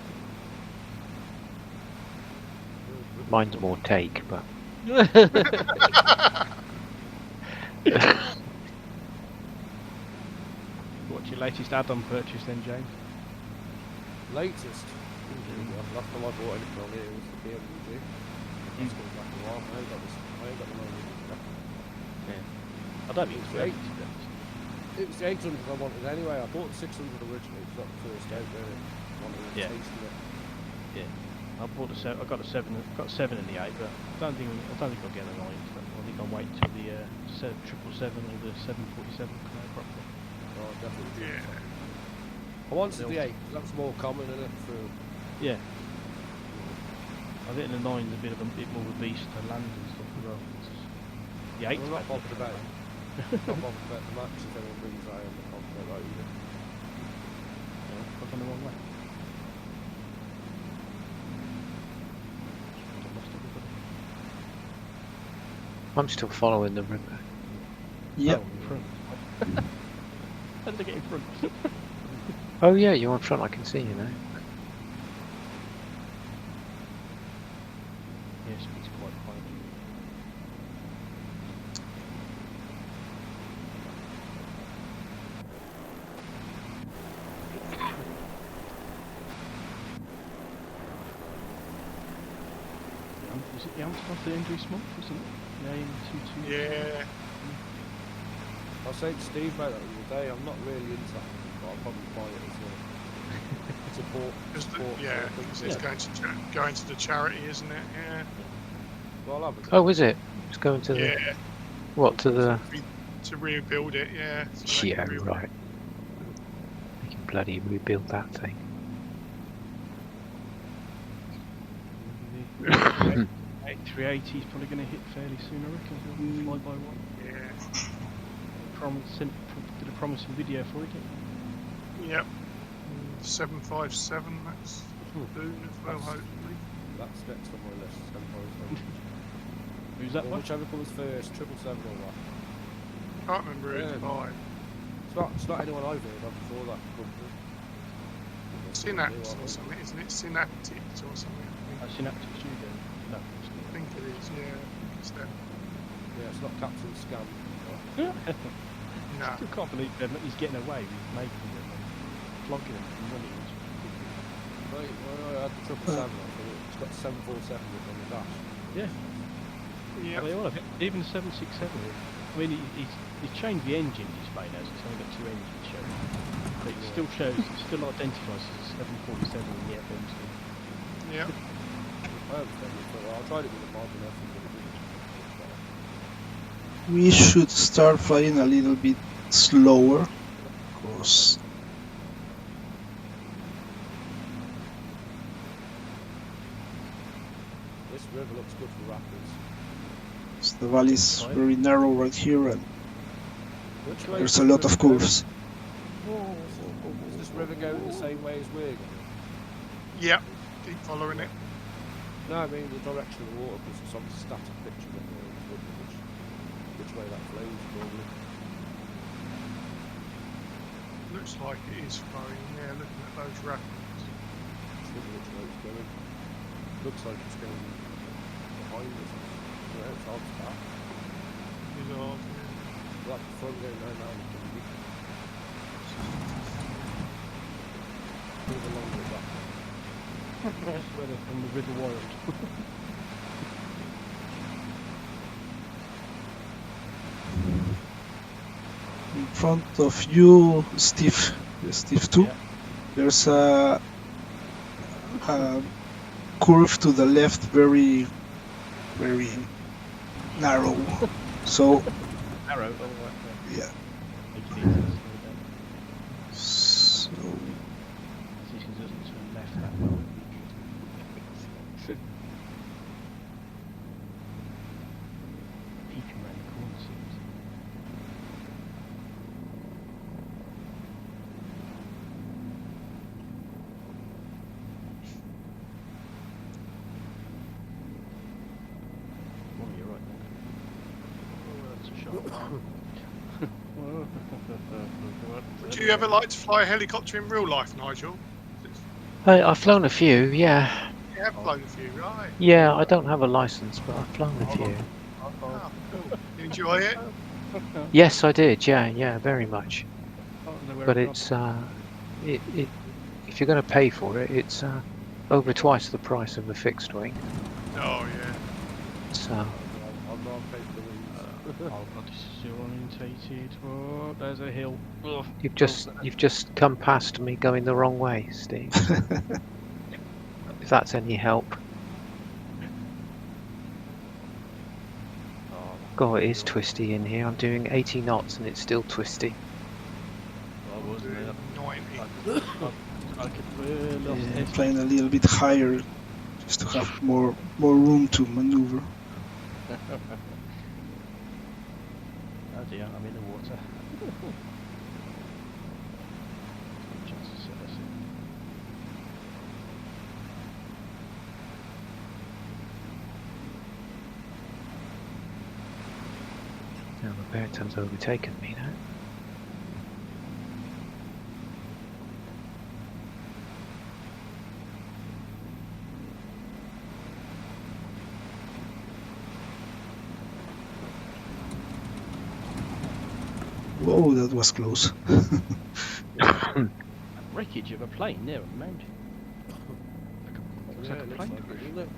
Mine's more take, but... What's your latest add-on purchase then, James? Latest? Last time I bought anything on here was the BMW. It's going back a while. I ain't got the money. Yeah. I don't think it's the 8. It was the 800 I wanted anyway. I bought the 600 originally because that was the first out there. I wanted to taste of it. Yeah. I bought I got a 7. Got 7 in the 8, but I don't think I'll get the 9. I think I'll wait until the 777 or the 747 come out properly. Oh, definitely. Yeah. I wanted the 8 because that's more common in it for. Yeah. I think the 9's a bit more of a beast to land and stuff as well. The 8's I'm not bothered about it. Not bothered about the Max if anyone brings that in. I'm not bothered about that either. Yeah, I've gone the wrong way. I'm still following the river. Yep. Oh, in front. How did I get in front? Oh yeah, you're in front, I can see you now. Yes, it's quite quiet. Was it the Amstel the Andrew Smith, wasn't it? The AM22? Yeah. I was saying to Steve about that the other day. I'm not really into that, but I'll probably buy it as well. Support. Yeah, because it's going to the charity, isn't it? Yeah. Well, I'll have it. Oh, is it? It's going to the... What, to the... To rebuild it, yeah. Yeah, right. They can bloody rebuild that thing. The 380 is probably going to hit fairly soon, I reckon. Fly by one. Yeah. Did a promising video for it, didn't Yep. 757, that's soon as well, hopefully. That's next on my list. 757. Who's that one? Whichever comes first, 777 or what? Can't remember who's by. It's not anyone I've heard of before that company. Synapse or something, isn't it? Synaptics or something. Synaptic Studio? No. I think it is, yeah. I think it's them. Yeah, it's not Captain Scam. No. I still can't believe he's getting away with making them and flogging them and running. Right, well, I had the 777, it's got 747 on the dash. Yeah. Yeah. They all have it. Even the 767. I mean, he's changed the engine display now, so it's only got 2 engines showing. But it still shows, it still identifies as a 747 in the FMC. Yeah. I understand it for a while. I tried it with a margin F and We should start flying a little bit slower, because this river looks good for rapids. the valley is very narrow right here, and Which way there's a lot of curves. Does this river go the same way as we're going? Yep. Keep following it. No, I mean the direction of the water, because it's on a static picture of which way that flows probably. Looks like it is flowing, yeah, looking at those rapids. Just wonder which way it's going. Looks like it's going behind us. Yeah, it's hard to start. It's odd, yeah. Like the front going down now, it's going to be move along with that. That's where they're from the River Wild. In front of you, Steve 2, Yeah. there's a curve to the left, very narrow. So narrow. Yeah. So doesn't turn left that well. Peeking around the corner seems. Oh, you're right. Oh, that's a shot. Would you ever like to fly a helicopter in real life, Nigel? I've flown a few, yeah. You have flown a few, right? Yeah, I don't have a license, but I've flown a few. Oh, cool. You enjoy it? Yes, I did. Yeah, very much. But it's if you're going to pay for it, it's over twice the price of a fixed wing. Oh yeah. So. I'm not paid for these. Oh god, this is orientated. Oh, there's a hill. Ugh. You've just come past me going the wrong way, Steve. If that's any help. God, it is twisty in here. I'm doing 80 knots and it's still twisty. I wasn't there. 90. I could playing a little bit higher just to have more room to maneuver. Oh dear, I'm in the water. Now the Bearton's overtaken me now. Whoa, that was close. Wreckage of a plane near a mountain. Looks like a plane crash. Isn't it?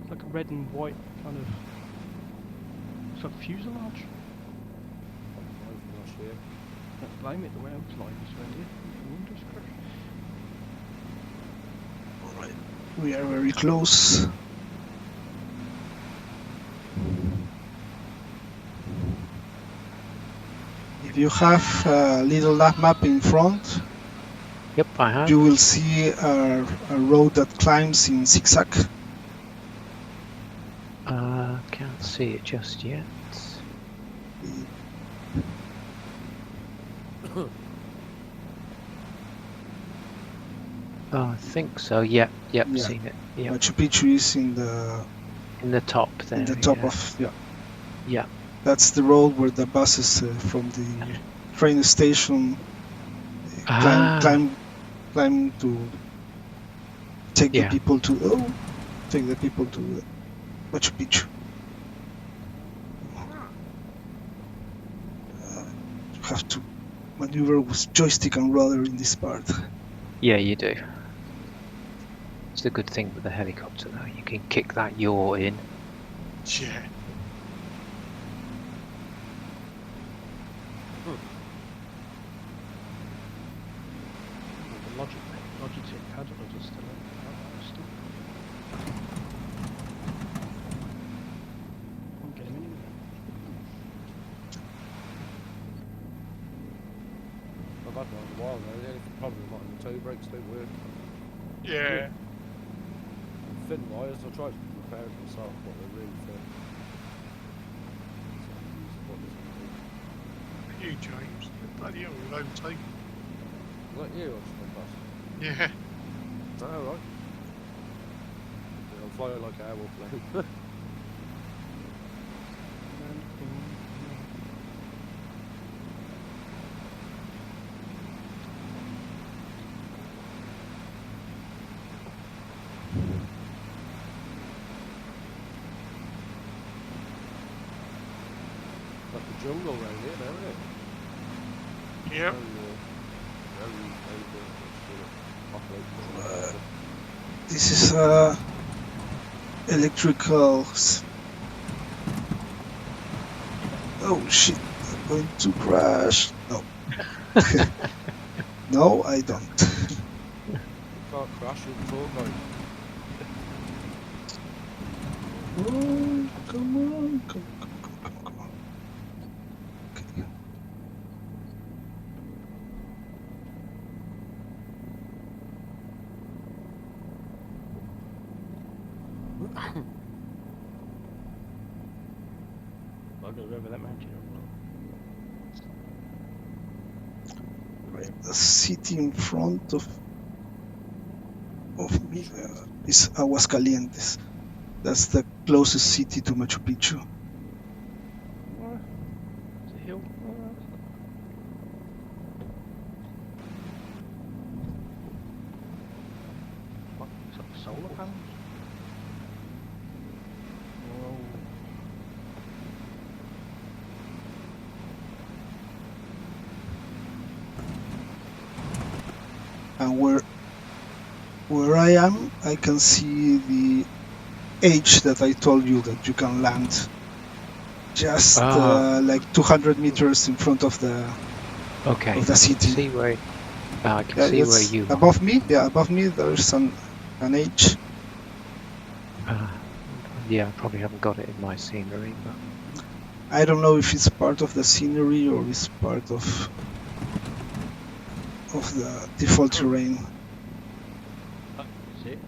It's like a red and white kind of. It's like a fuselage. Don't blame it the way I was like this around here. Windows crash. Alright, we are very close. If you have a little map in front, Yep, I have. you will see a road that climbs in zigzag. Can't see it just yet. Oh, I think so. Yep, Yeah. seen it. Yep. Machu Picchu is in In the top there. the top yeah. of Yeah. That's the road where the buses from the train station climb to take the people to Machu Picchu. You have to maneuver with joystick and rudder in this part. Yeah, you do. It's the good thing with the helicopter though. You can kick that yaw in. Yeah. Logitech paddle just still Can't get him anywhere. I've had one in a while now. The only problem with mine, the toe brakes don't work. Yeah. And fin wires, I tried to repair it myself, but they're really thin. You, James. Bloody hell, you've overtaken. Is that you? I just went past. Yeah. Oh, right. I'm flying like an airplane. Like the jungle around here now, isn't it? Yep. This is electrical. Oh shit! I'm going to crash. No. No, I don't. Can't crash with the tour guide. Oh, come on. Okay. I'll go over that mountain. Right, the city in front of me is Aguascalientes. That's the closest city to Machu Picchu. It's a hill. What? Is that solar panels? Whoa. And where I am, I can see the edge that I told you that you can land just like 200 meters in front of the city. See where, I can see where you above me. Yeah, above me there's an edge. Yeah, I probably haven't got it in my scenery, but I don't know if it's part of the scenery or it's part of the default terrain. That's it.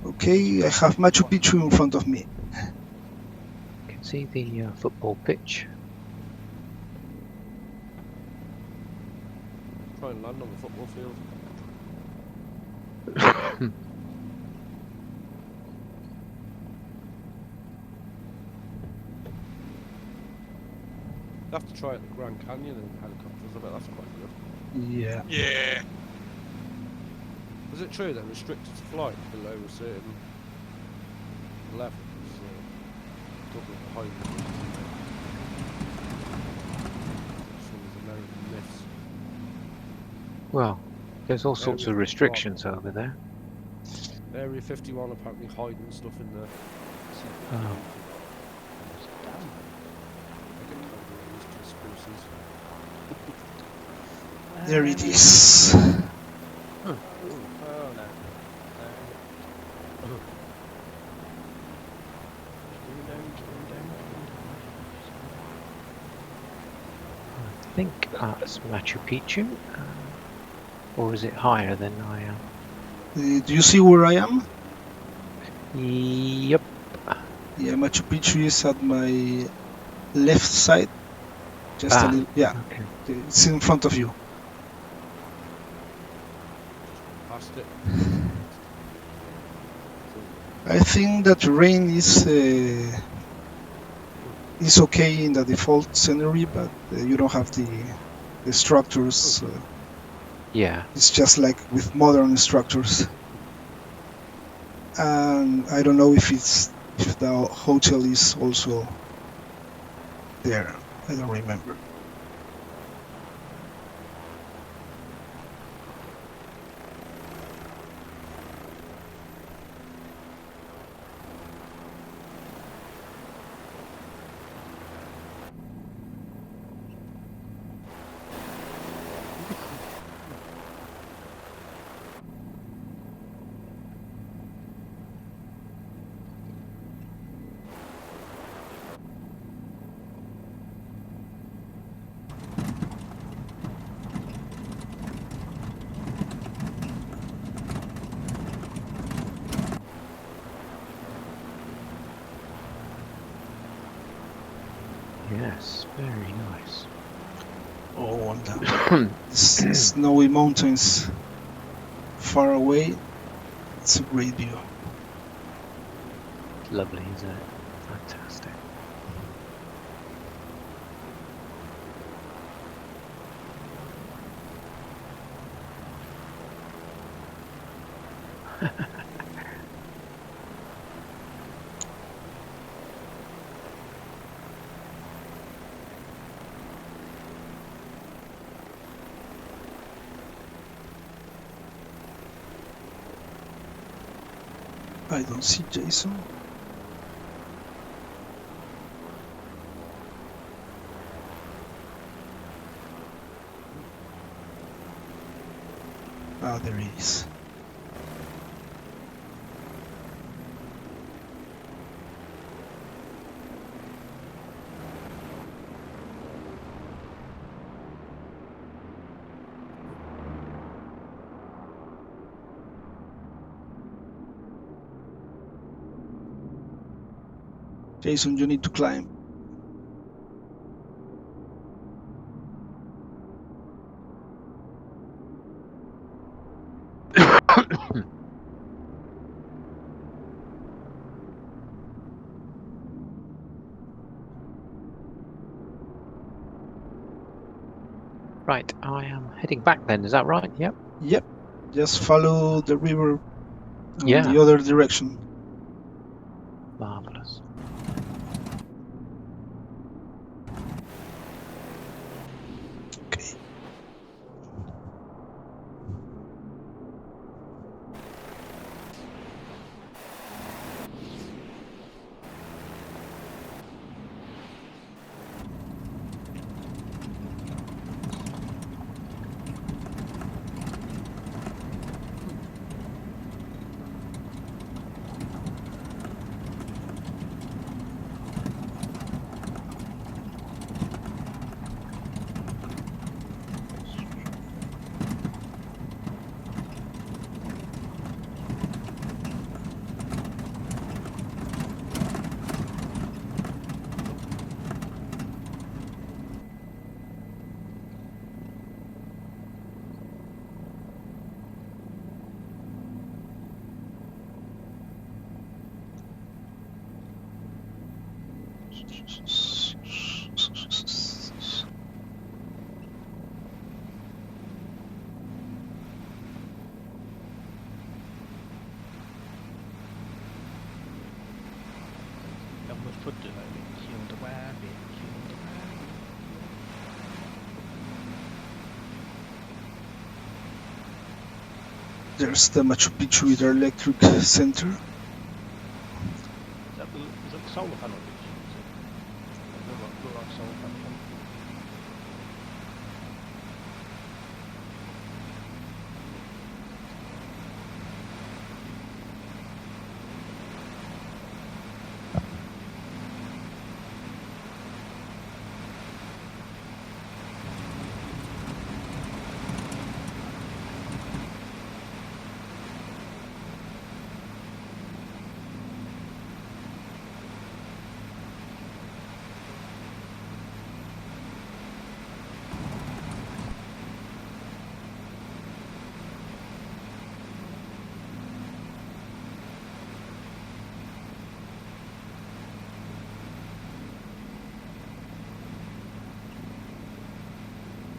Okay, I have Machu Picchu in front of me. I can see the football pitch. Try and land on the football field. You have to try it at the Grand Canyon in helicopters. I bet that's quite good. Yeah. Yeah. Is it true they're restricted to flight below a certain level? Talking about the height. It's one of the American myths. Well, there's all sorts of restrictions over there. Area 51 apparently hiding stuff in there. Oh. There it is. Oh no. I think that's Machu Picchu, or is it higher than I am? Do you see where I am? Yep. Yeah, Machu Picchu is at my left side. Just a little. Yeah, okay. It's in front of you. Past it. I think that rain is okay in the default scenery, but you don't have the structures. Yeah. It's just like with modern structures. And I don't know if the hotel is also there. I don't remember. Yes, very nice. Oh, and the snowy mountains far away. It's a great view. Lovely, isn't it? Fantastic. I don't see Jason. Ah, there he is. Jason, you need to climb. Right, I am heading back then, is that right? Yep. Yep. Just follow the river in the other direction. Marvelous. Okay. There's the Machu Picchu hydroelectric center. Is that the solar panel? Look like solar panel.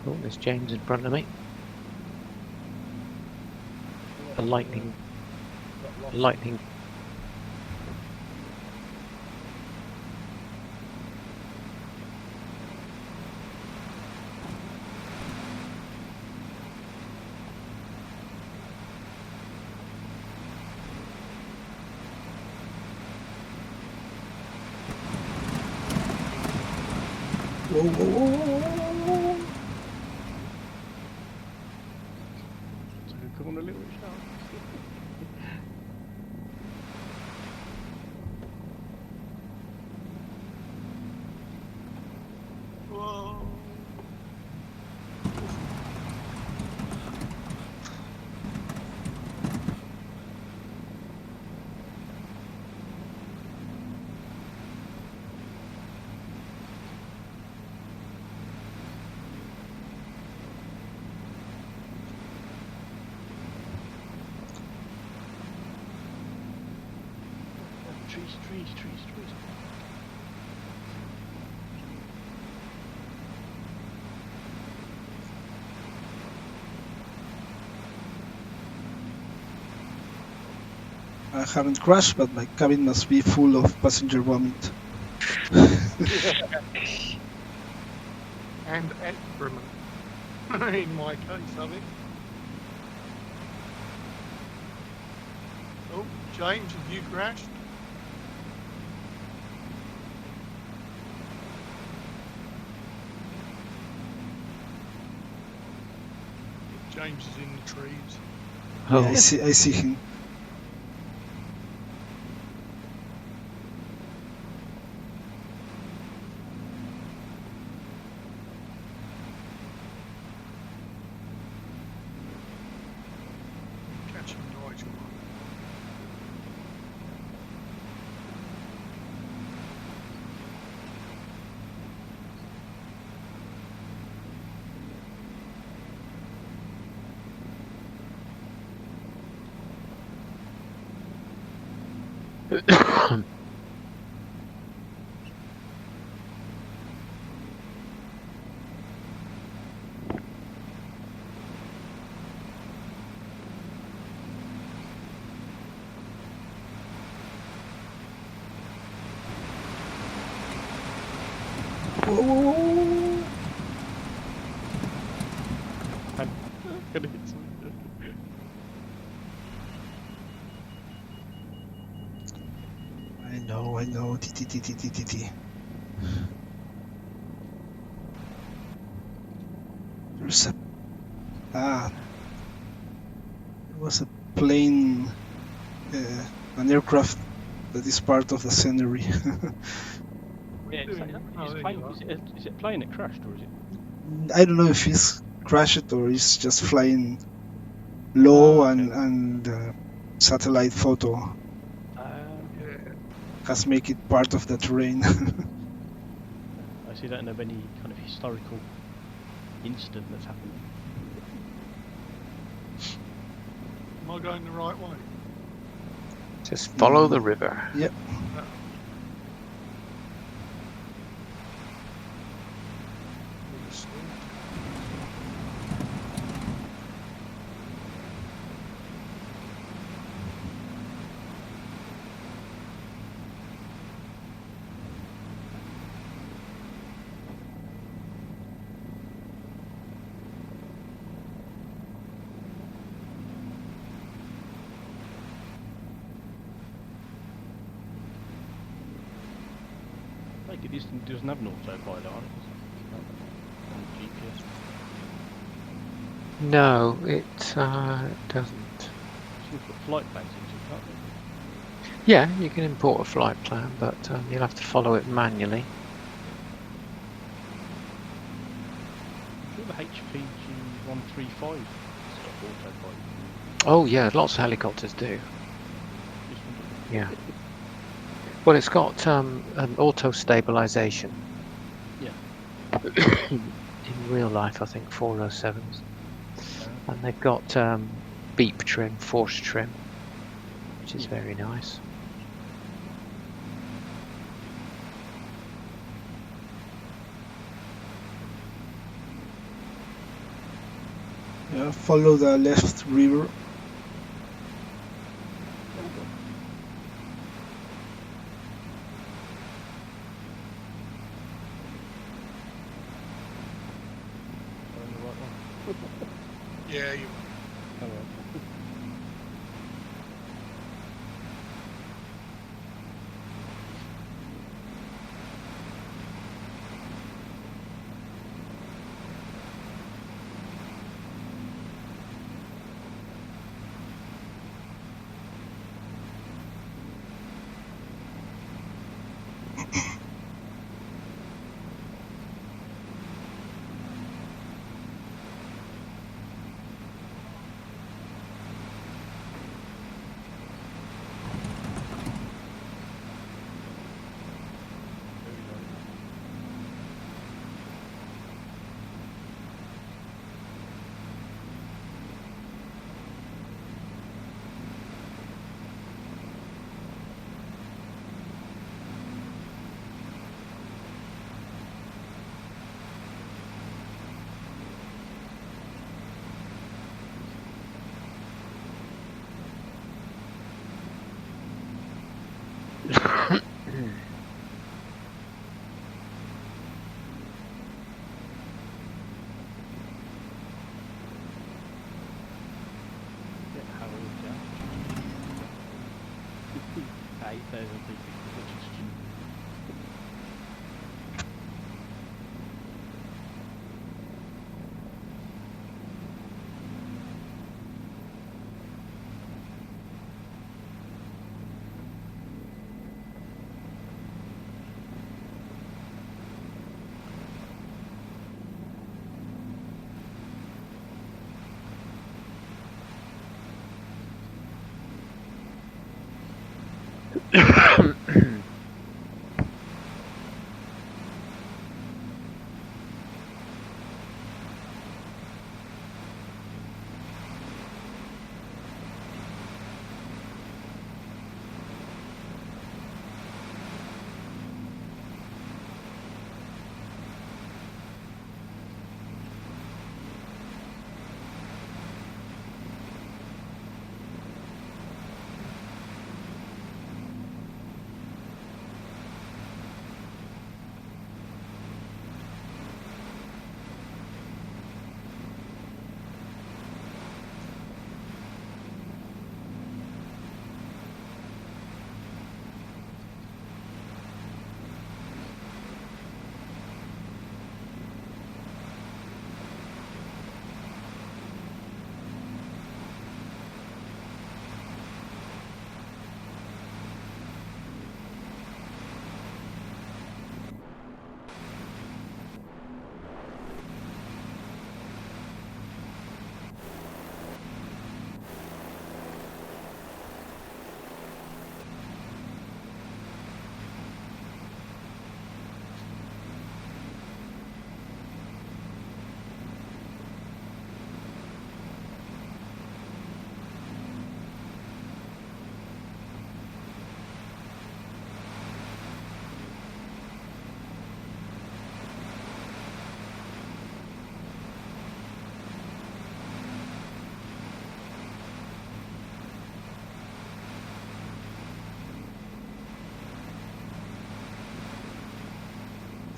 Oh, there's James in front of me. A lightning. Whoa. Come on a little shout. Whoa. Trees. I haven't crashed, but my cabin must be full of passenger vomit. And excrement. In my case of it. Oh, James, have you crashed? James is in the trees. Oh. Yeah, I see him. I know. T. There's a there was a plane, an aircraft that is part of the scenery. Yeah, is it a plane that crashed, or is it? I don't know if he's crashed or he's just flying low, and satellite photo has make it part of the terrain. I see that in any kind of historical incident that's happened. Am I going the right way? Just follow the river. Yep. This thing doesn't have an autopilot on it, GPS. No, it doesn't. You can put flight plans into it, can't you? Yeah, you can import a flight plan, but you'll have to follow it manually. I'm sure the HPG-135 has got autopilot. Oh yeah, lots of helicopters do. Yeah. Well, it's got an auto stabilization. Yeah. In real life, I think 407s, and they've got beep trim, force trim, which is very nice. Yeah, follow the left river. Yeah, you.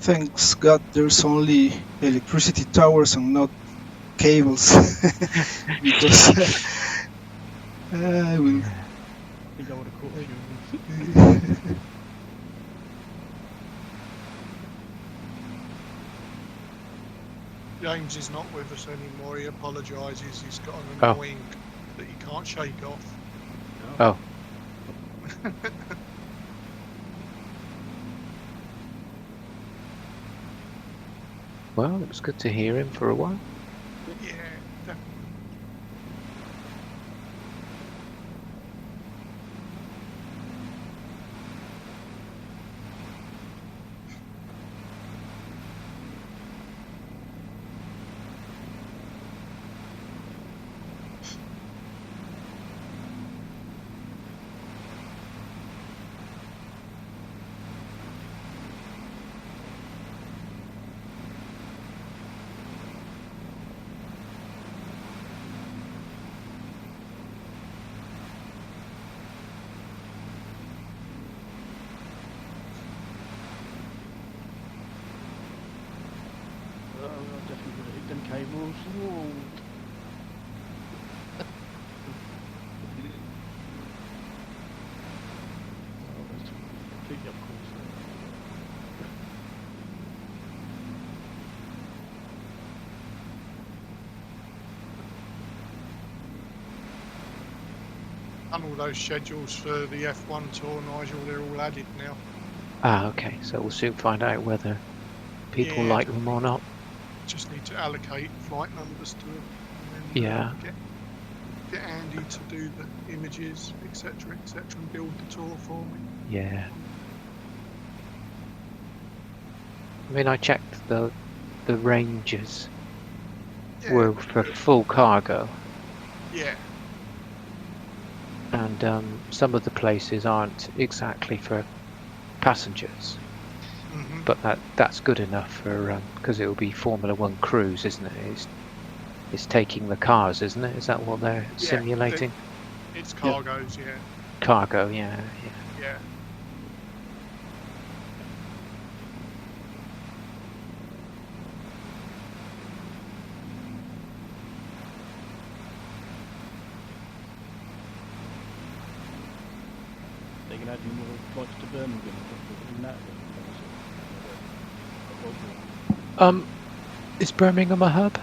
Thanks God there's only electricity towers and not cables. Because I will. I think I would have caught a few of them. James is not with us anymore. He apologises. He's got an annoying that he can't shake off. Oh. Well, it was good to hear him for a while. Yeah, definitely. Cables. Whoa. That's completely up course. And all those schedules for the F1 tour, Nigel, they're all added now. Ah, okay. So we'll soon find out whether people like them or not. Just need to allocate flight numbers to it, and then get Andy to do the images, etc., and build the tour for me. Yeah. I mean, I checked the ranges were for full cargo. Yeah. And some of the places aren't exactly for passengers. Mm-hmm. But that's good enough for because it will be Formula One cruise, isn't it? It's taking the cars, isn't it? Is that what they're simulating? It's cargoes, yeah. Cargo, yeah. Yeah. They can add you more flights to Birmingham. Is Birmingham a hub?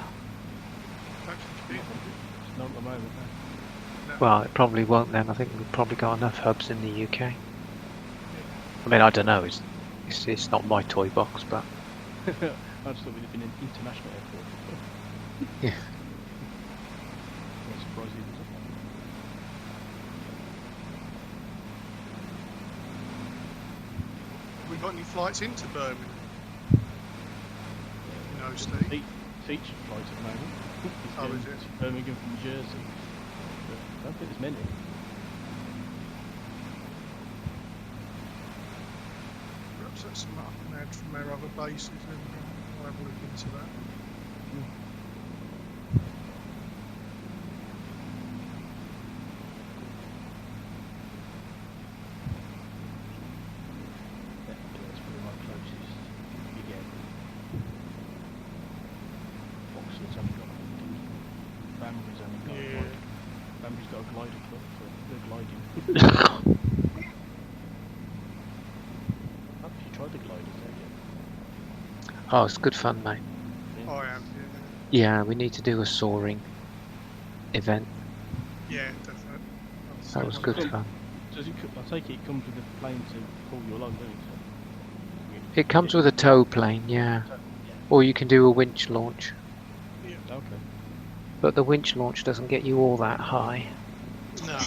Not at the moment. No. Well, it probably won't then. I think we've probably got enough hubs in the UK. I mean, I don't know. It's not my toy box, but I just thought we'd have been an international airport. Yeah. I'm surprised he wasn't. Have we got any flights into Birmingham? No, Steve. Featured flights at the moment. Oh, is it? Birmingham from Jersey. But I don't think there's many. Perhaps that's some up and add from our other bases, and I'll have a look into that. That's probably my closest big airport. Oxford's only got Banbury's only got a glider. Banbury's got a glider club for gliding. Have you tried the gliders there yet? Oh, it's good fun, mate. Yeah. I am, Yeah, we need to do a soaring event. Yeah, definitely. That was good fun. I take it comes with a plane to pull you along, doesn't it? It comes with a tow plane, yeah. Or you can do a winch launch. Yeah. Okay. But the winch launch doesn't get you all that high. No.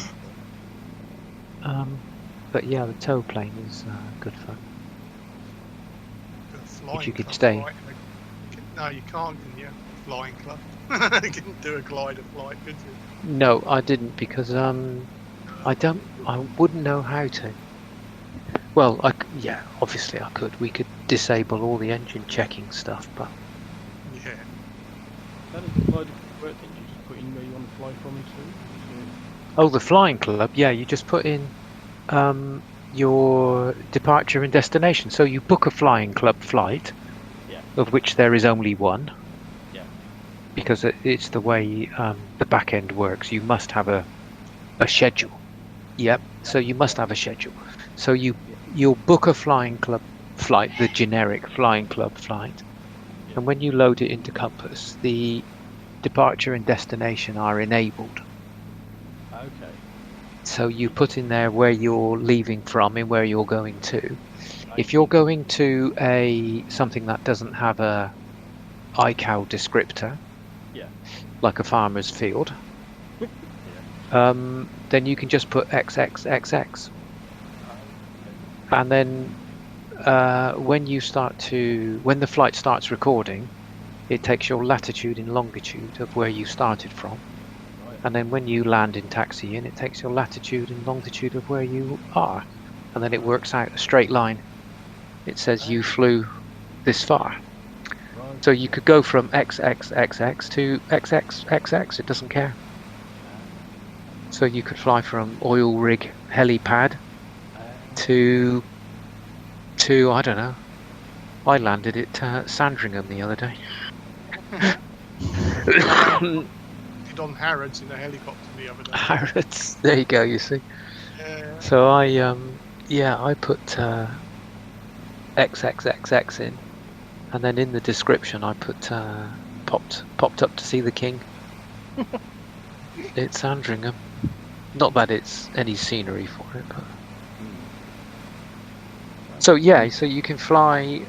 But yeah, the tow plane is good fun. If you could club, stay. Right? No, you can't, can you? Flying club. You couldn't do a glider flight, could you? No, I didn't because I wouldn't know how to. Well, yeah, obviously I could. We could disable all the engine checking stuff, but yeah. How does the glider work then? You just put in where you want to fly from and to? Oh, the flying club, yeah, you just put in your departure and destination. So you book a flying club flight, of which there is only one. Yeah. Because it's the way the back end works. You must have a schedule. Yep. So you must have a schedule. So you'll book a flying club flight, the generic flying club flight, and when you load it into Compass, the departure and destination are enabled. Okay. So you put in there where you're leaving from and where you're going to. If you're going to something that doesn't have a ICAO descriptor, like a farmer's field, then you can just put XXXX. And then when the flight starts recording, it takes your latitude and longitude of where you started from. And then when you land in taxi in, it takes your latitude and longitude of where you are. And then it works out a straight line. It says you flew this far. So you could go from XXXX to XXXX. It doesn't care. So you could fly from oil rig helipad to I don't know. I landed at Sandringham the other day. Did on Harrods in a helicopter the other day. Harrods, there you go. You see. Yeah. So I put XXXX in, and then in the description I put popped up to see the king. It's Sandringham. Not that it's any scenery for it, but. So so you can fly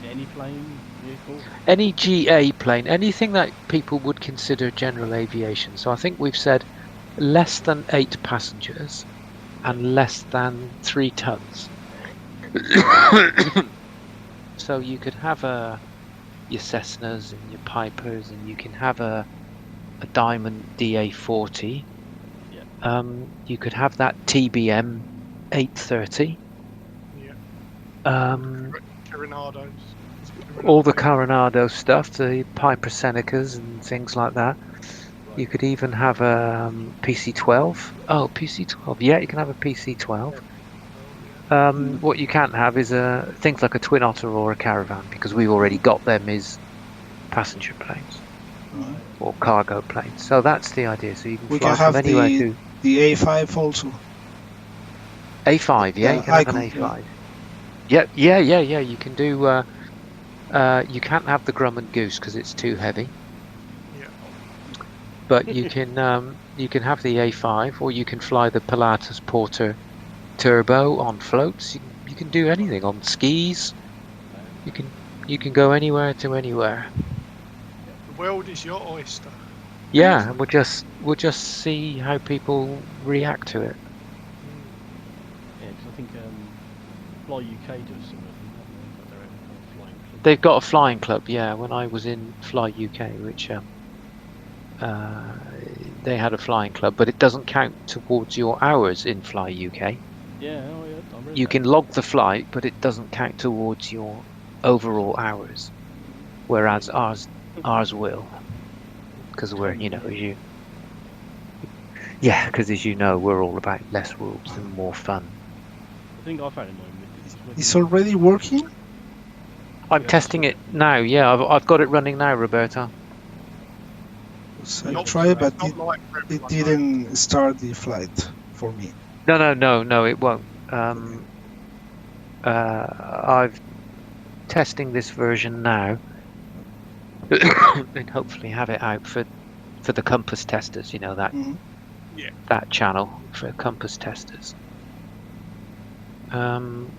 any plane, vehicle, any GA plane, anything that people would consider general aviation. So I think we've said less than 8 passengers and less than 3 tons. So you could have your Cessnas and your Pipers, and you can have a Diamond DA40. You could have that TBM 830. Coronados. All the Coronado stuff, the Piper Senecas and things like that. You could even have a PC-12. Oh, PC-12. Yeah, you can have a PC-12. What you can't have is things like a Twin Otter or a Caravan, because we've already got them as passenger planes or cargo planes. So that's the idea. So you can fly from anywhere to the A5 also. A5, yeah, you can have an A5. Yeah. You can do. You can't have the Grumman Goose because it's too heavy. Yeah. But you can have the A5, or you can fly the Pilatus Porter Turbo on floats. You can do anything on skis. You can go anywhere to anywhere. The world is your oyster. Yeah, and we'll just see how people react to it. Yeah, because I think Fly UK does some of them. They've got a flying club, yeah. When I was in Fly UK, which they had a flying club, but it doesn't count towards your hours in Fly UK. Yeah, you can log the flight, but it doesn't count towards your overall hours. Whereas ours will, because we're, because as you know, we're all about less rules and more fun. The thing I found annoying with it is it's already working. I'm testing it now. Yeah, I've got it running now, Roberto. So I tried, but it didn't start the flight for me. No, it won't. I've testing this version now, and hopefully have it out for the Compass testers. That channel for Compass testers.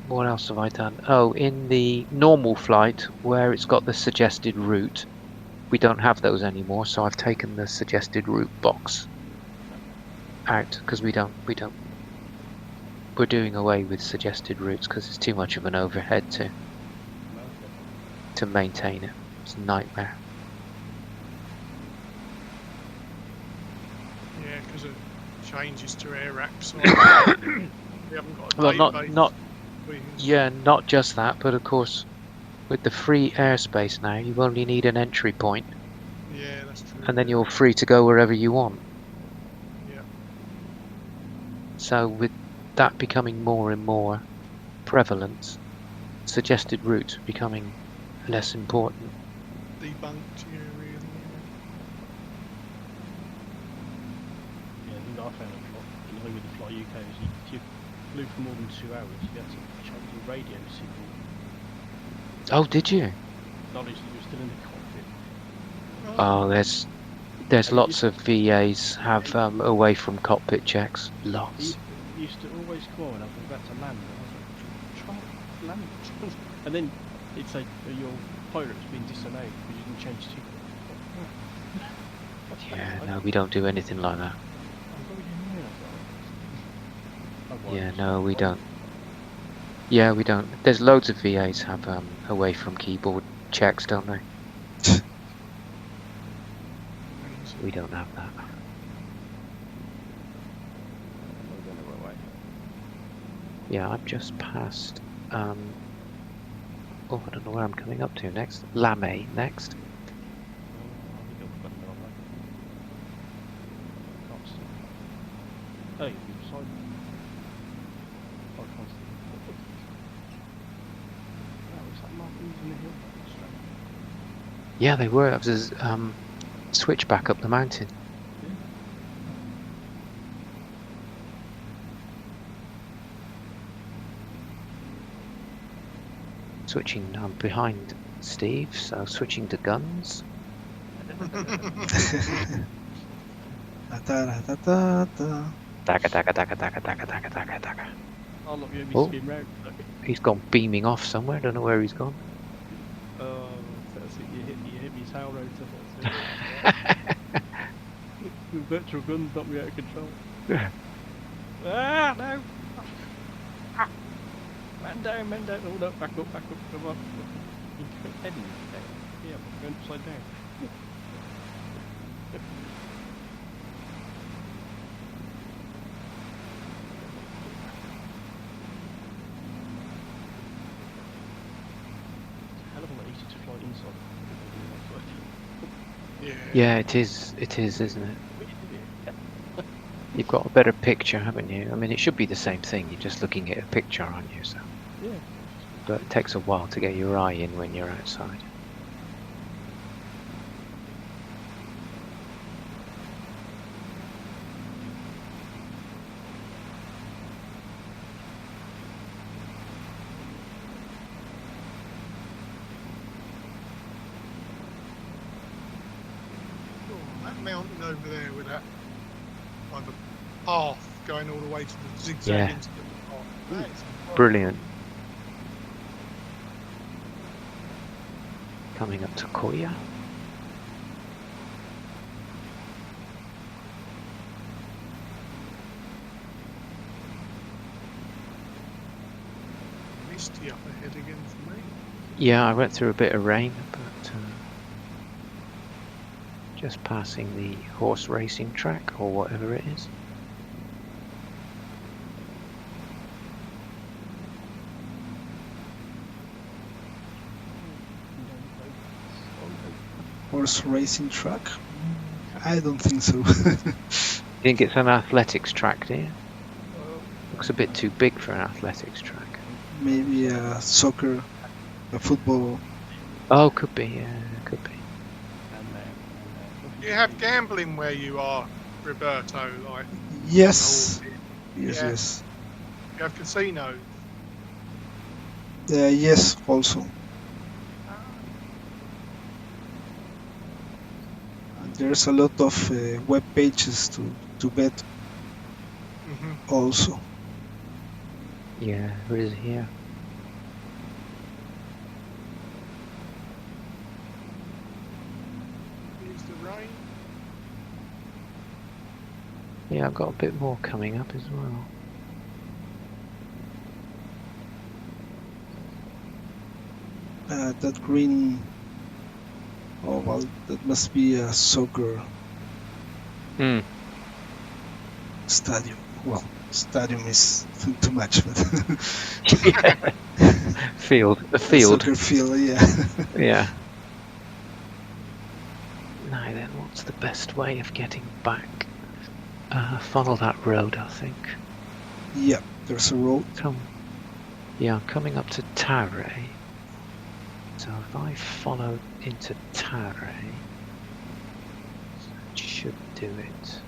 What else have I done? Oh, in the normal flight where it's got the suggested route, we don't have those anymore. So I've taken the suggested route box out because we're doing away with suggested routes because it's too much of an overhead to maintain it. It's a nightmare. Yeah, because it changes to air racks. We haven't got a database. Not just that, but of course, with the free airspace now, you only need an entry point. Yeah, that's true. And then you're free to go wherever you want. Yeah. So with that becoming more and more prevalent, suggested routes becoming less important. Debunked you, really. Yeah, the thing that I found with the Fly UK is if you flew for more than 2 hours, you had to change your radio signal. Oh, did you? Knowledge that you're still in the cockpit. Oh, there's lots of VAs have away from cockpit checks. Lots. He used to always come on when I was about to land, and I was like, try land. And then it'd say, your pilot's been disallowed because you didn't change signal. Yeah, no, we don't do anything like that. Yeah, no, we don't. Yeah, we don't. There's loads of VAs have away from keyboard checks, don't they? We don't have that. Yeah, I've just passed. Oh, I don't know where I'm coming up to next. Lame next. Oh, you're beside me. Oh, I can't see. That looks like Martin's in the hill. Yeah, they were. It was switch back up the mountain. Switching, I'm behind Steve, so switching to guns. Daga. Oh, look, you Oh, spin round. he's gone beaming off somewhere. I don't know where he's gone. Oh, that's it. You hit me tail rotor. That's it. The virtual gun's knocked me out of control. Ah, no! Ah. Man down. Oh, no, back up, come on. You're heading down. Yeah, I'm going upside down. Hell of a lot easier to fly inside. Yeah, it is, isn't it? You've got a better picture, haven't you? I mean, it should be the same thing. You're just looking at a picture, aren't you? So. Yeah. But it takes a while to get your eye in when you're outside. That mountain over there with that like a path going all the way to the zigzag into the path. That is brilliant. Coming up to Koya. misty up ahead again for me. Yeah, I went through a bit of rain, but just passing the horse racing track or whatever it is. Horse racing track? I don't think so. You think it's an athletics track, do you? Looks a bit too big for an athletics track. Maybe a soccer, a football. Oh, could be, yeah, could be. Do you have gambling where you are, Roberto? Like yes. Yeah. Yes. You have casinos? Yes, also. There's a lot of web pages to bet also. Yeah, there is here. Here's the rain. Yeah, I've got a bit more coming up as well. That green. Oh well, that must be a soccer stadium. Well, stadium is too much, but field, a field. Soccer field, yeah. Yeah. Now then, what's the best way of getting back? Follow that road, I think. Yeah, there's a road. Yeah, I'm coming up to Tare. So if I follow into Tare, it should do it.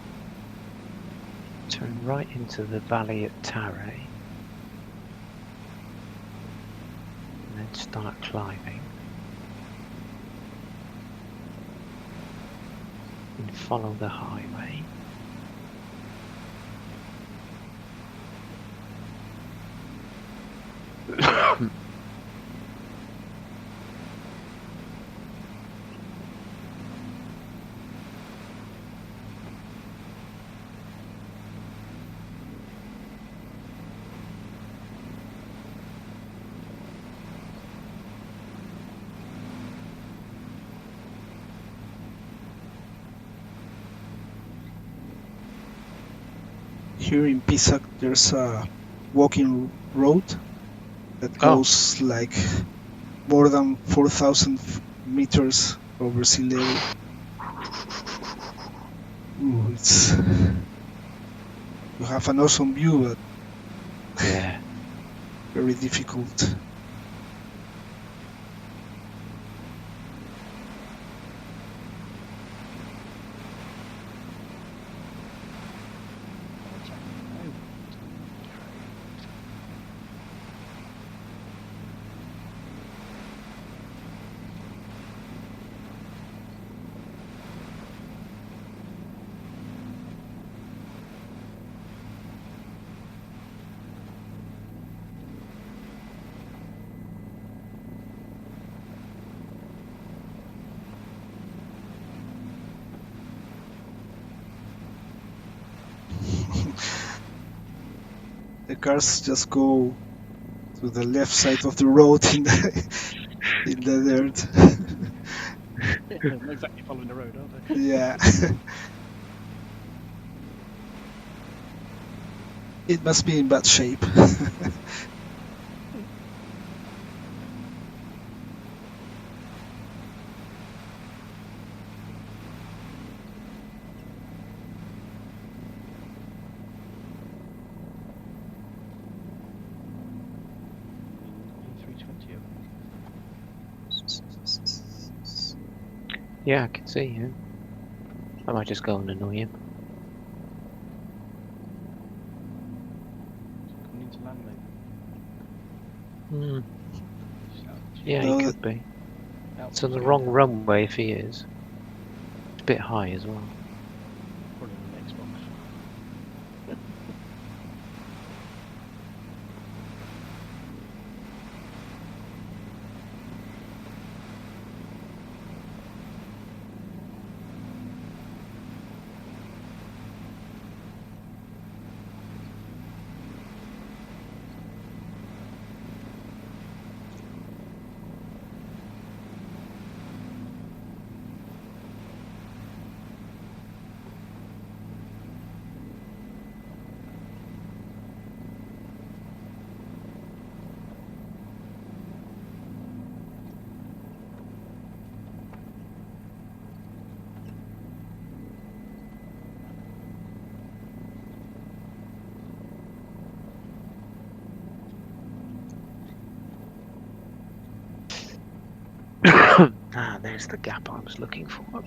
Turn right into the valley at Tare, and then start climbing. And follow the highway. Here in Pisac, there's a walking road that goes like more than 4,000 meters over sea level. Ooh, you have an awesome view, but yeah, very difficult. The cars just go to the left side of the road in the dirt. They're not exactly following the road, are they? Yeah. It must be in bad shape. Yeah, I can see him. I might just go and annoy him. Coming into land, Hmm. Yeah, No, he could be. It's on the wrong runway if he is. It's a bit high as well. Probably on the Xbox. There's the gap I was looking for.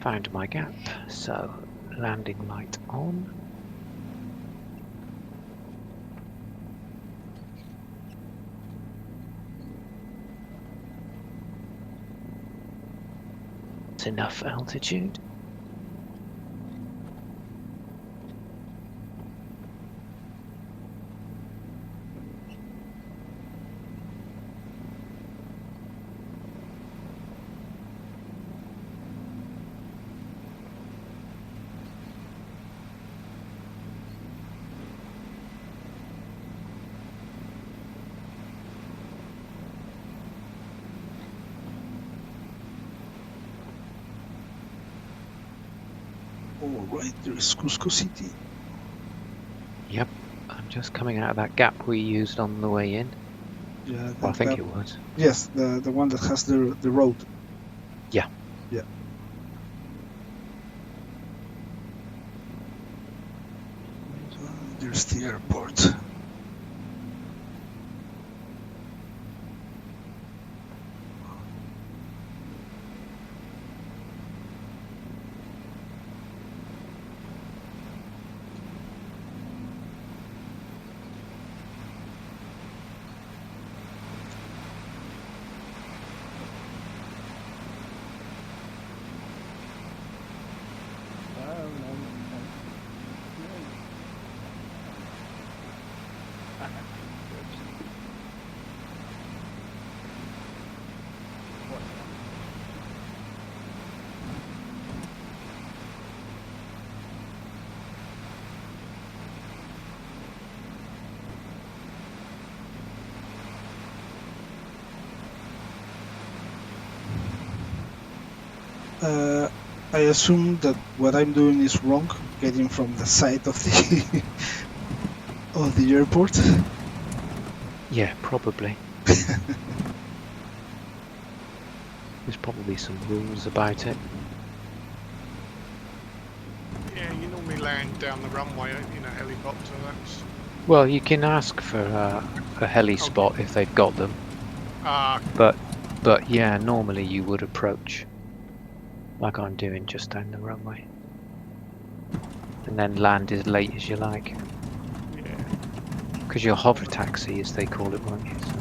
Found my gap, so landing light on. It's enough altitude. Alright, there's Cuzco City. Yep, I'm just coming out of that gap we used on the way in. Yeah, well, I think it was. Yes, the one that has the road. Yeah. Yeah. There's the airport. I assume that what I'm doing is wrong, getting from the side of the of the airport. Yeah, probably. There's probably some rules about it. Yeah, you normally land down the runway in a helicopter. That's. Well, you can ask for a heli spot if they've got them. But yeah, normally you would approach, like I'm doing, just down the runway, and then land as late as you like. Yeah. Because you'll hover taxi, as they call it, won't you? So.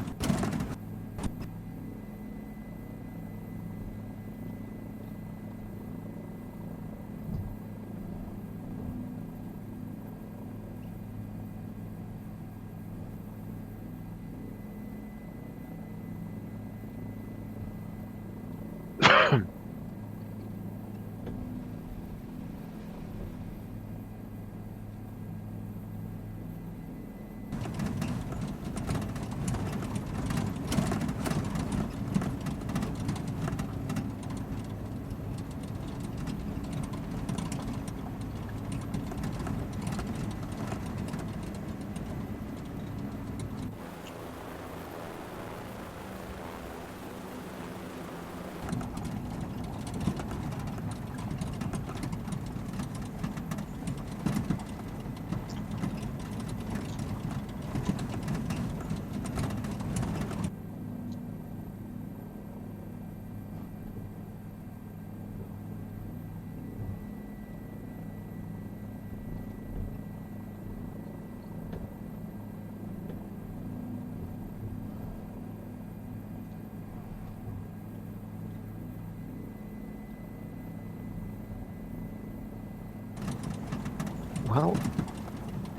Well,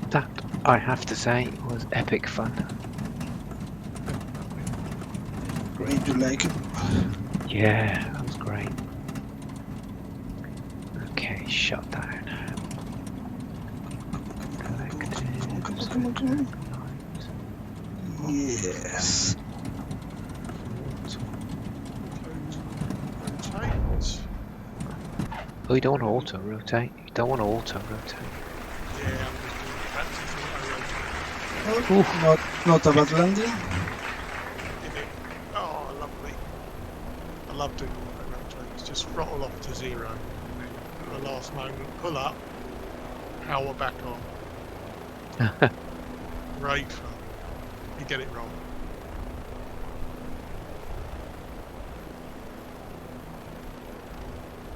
that, I have to say, was epic fun. Great, you like it? Yeah, that was great. Okay, shut down. Come on. Yes. Oh, you don't want to auto-rotate. You don't want to auto-rotate. Yeah, I'm just doing practice. Not a bad landing. Oh, lovely. I love doing auto-rotates. Just throttle off to 0. And then at the last moment, pull up, power back on. Great fun. You get it wrong.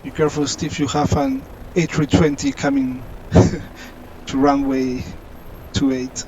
Be careful, Steve, you have an A320 coming to runway 28.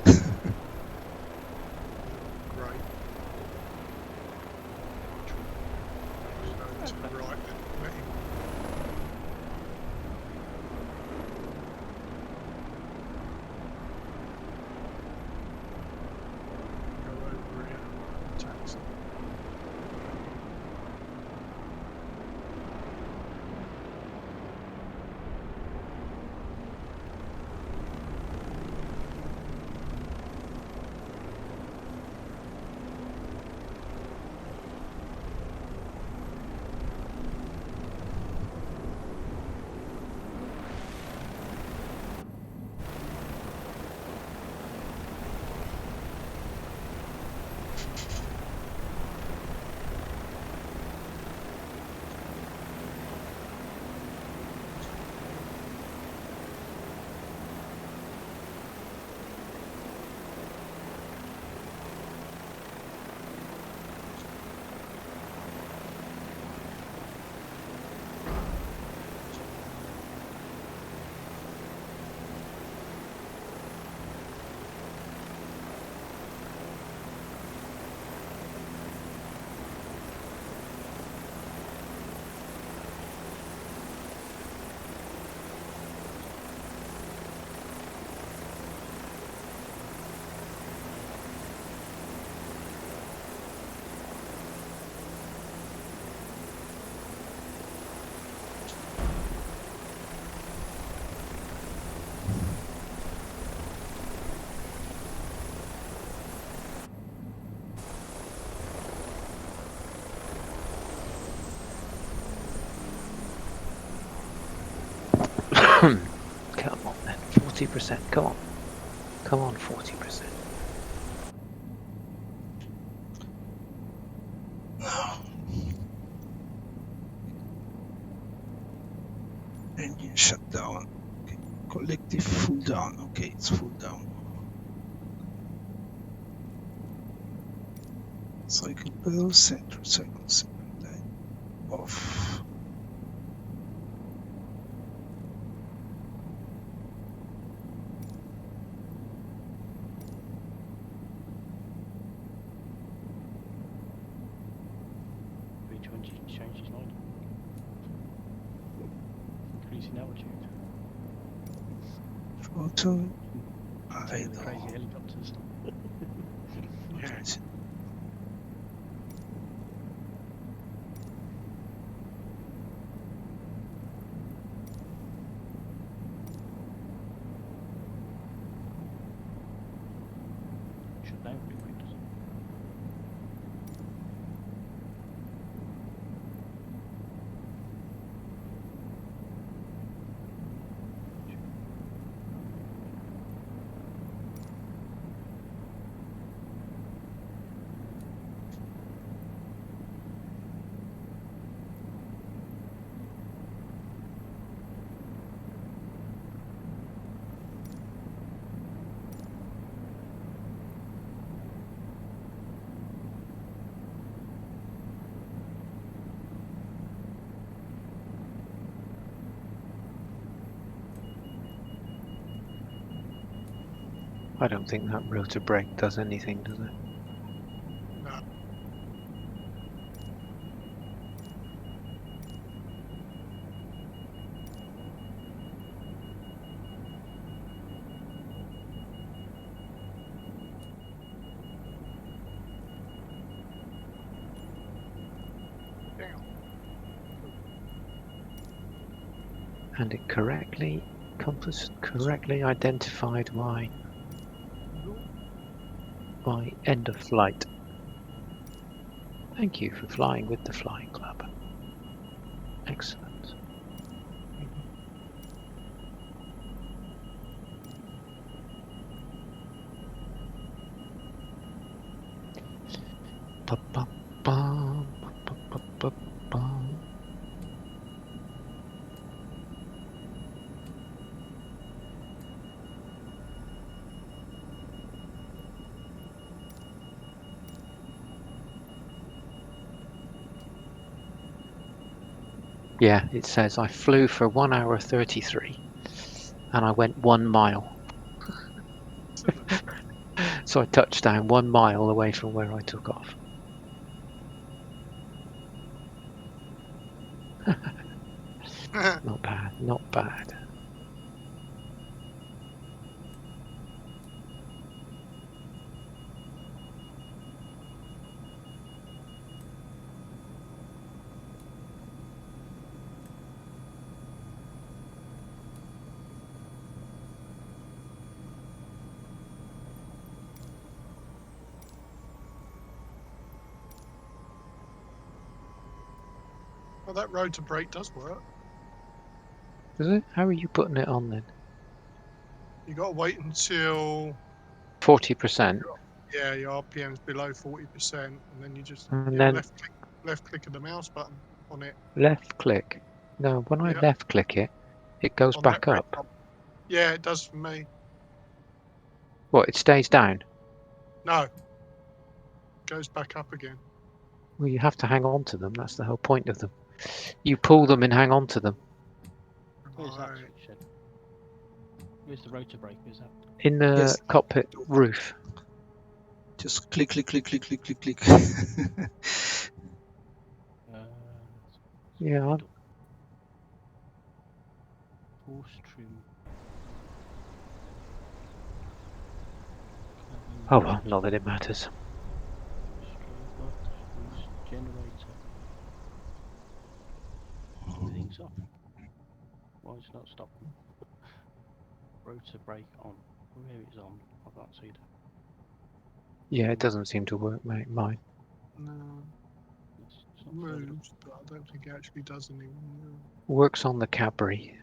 Come on then, 40%. Come on. Come on, 40%. Engine shut down. Okay. Collective full down. Okay, it's full down. Cycle pedal center, cycle center. Off. Change his mind. Increasing altitude. Throttle. Crazy helicopters. Yeah. Shut down pretty quick, doesn't it? I don't think that rotor brake does anything, does it? No. And it correctly identified my end of flight. Thank you for flying with the Flying Club. Excellent. Yeah, it says I flew for 1 hour 33 and I went 1 mile. So I touched down 1 mile away from where I took off. Not bad, not bad. Well, that rotor brake does work. Does it? How are you putting it on then? You got to wait until 40%. Yeah, your RPM's below 40%, and then you just And then left click of the mouse button on it. Left click. No, when I left click it, it goes back up. Yeah, it does for me. What? It stays down? No, it goes back up again. Well, you have to hang on to them. That's the whole point of them. You pull them and hang on to them. Where's that switch then? Where's the rotor brake? Is that in the cockpit roof? Just click, click, click, click, click, click, click. Yeah. Force trim. Oh well, not that it matters. Generator. Everything's off. Why is it not stopping? Rotor brake on. Where it's on, I can't see that. Yeah, it doesn't seem to work, mate. Mine. No. It moves, but I don't think it actually does anything. Works on the Cabri.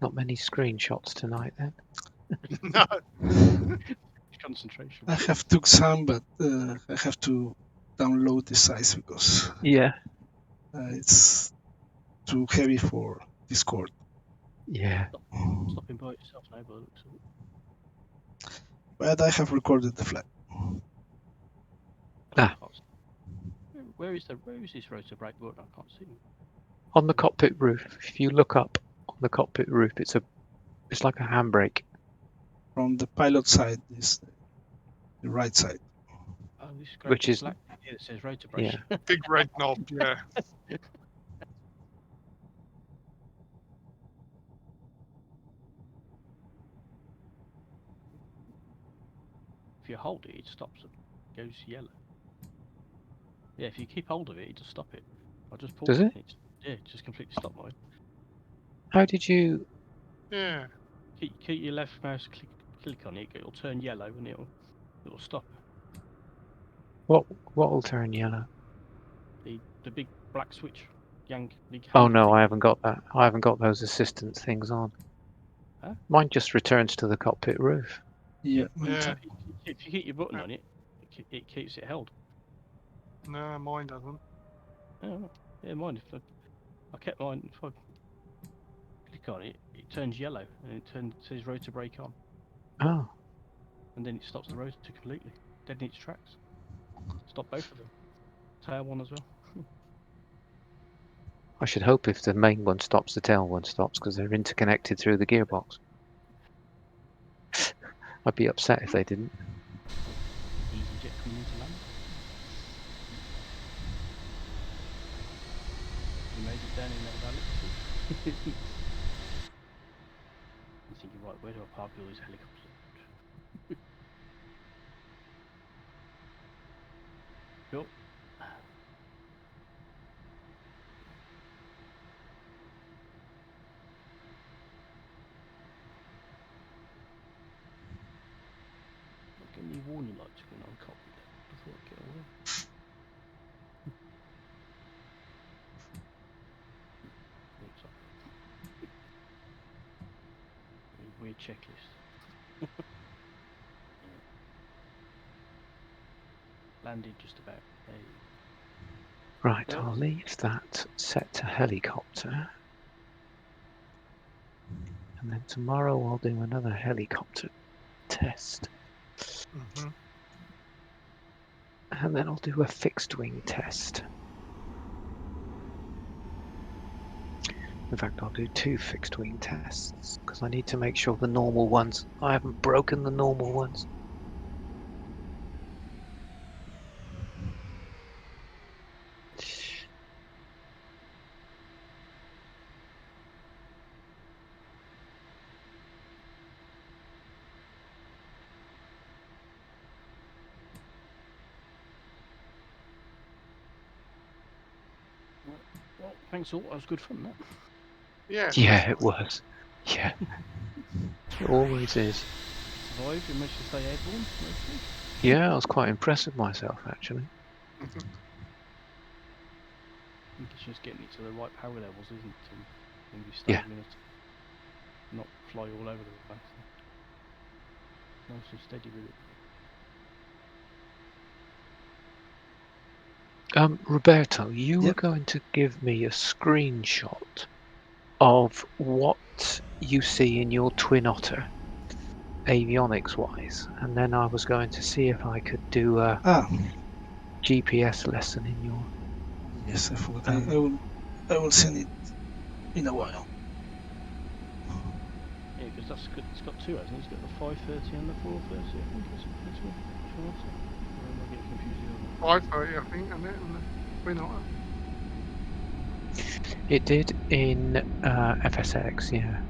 Not many screenshots tonight, then. No. Concentration. I have took some, but I have to download the size because it's too heavy for Discord. Yeah. Stopping by yourself now, by the looks of it. But I have recorded the flight. Where is this rotor brake button? I can't see it. On the cockpit roof. If you look up on the cockpit roof, it's like a handbrake. From the pilot side is the right side. Oh, this Which is black here that says rotor brake. Yeah. Big red knob, yeah. If you hold it, it stops it. Goes yellow. Yeah, if you keep hold of it, just stop it. I just pulled Does it? Yeah, it just completely stopped mine. How did you? Yeah. Keep your left mouse click on it. It'll turn yellow and it'll stop. What will turn yellow? The big black switch. Oh no, I haven't got that. I haven't got those assistance things on. Huh? Mine just returns to the cockpit roof. Yeah. If you hit your button on it, it keeps it held. No, mine doesn't. Oh, yeah, mine. If I kept mine, if I click on it, it turns yellow and it says rotor brake on. Oh. And then it stops the rotor completely, dead in its tracks. Stop both of them. Tail one as well. I should hope if the main one stops, the tail one stops, because they're interconnected through the gearbox. I'd be upset if they didn't. EasyJet coming into land. You made it down in that valley. I'm thinking, right, where do I park all these helicopters? Cool. Getting any warning lights going on cockpit before I get away. Weird checklist. Landed just about. Right, I'll leave that set to helicopter. And then tomorrow I'll do another helicopter test. Mm-hmm. And then I'll do a fixed wing test. In fact, I'll do 2 fixed wing tests because I need to make sure the normal ones, I haven't broken the normal ones. Well, thanks all. That was good fun, that. Yeah. Yeah, it was. Yeah. It always is. Survived and managed to stay airborne, mostly. Yeah, I was quite impressed with myself, actually. I think it's just getting it to the right power levels, isn't it? And be stable enough to not fly all over the place. Nice and steady with it. Roberto, you were going to give me a screenshot of what you see in your Twin Otter, avionics-wise, and then I was going to see if I could do a GPS lesson in your... Yes, I forgot. I will send it in a while. Yeah, because that's good. It's got 2, hasn't it? It's got the 530 and the 430, I think. It's one. Or am I getting confused? 530, I think, and we're not. It did in FSX, yeah.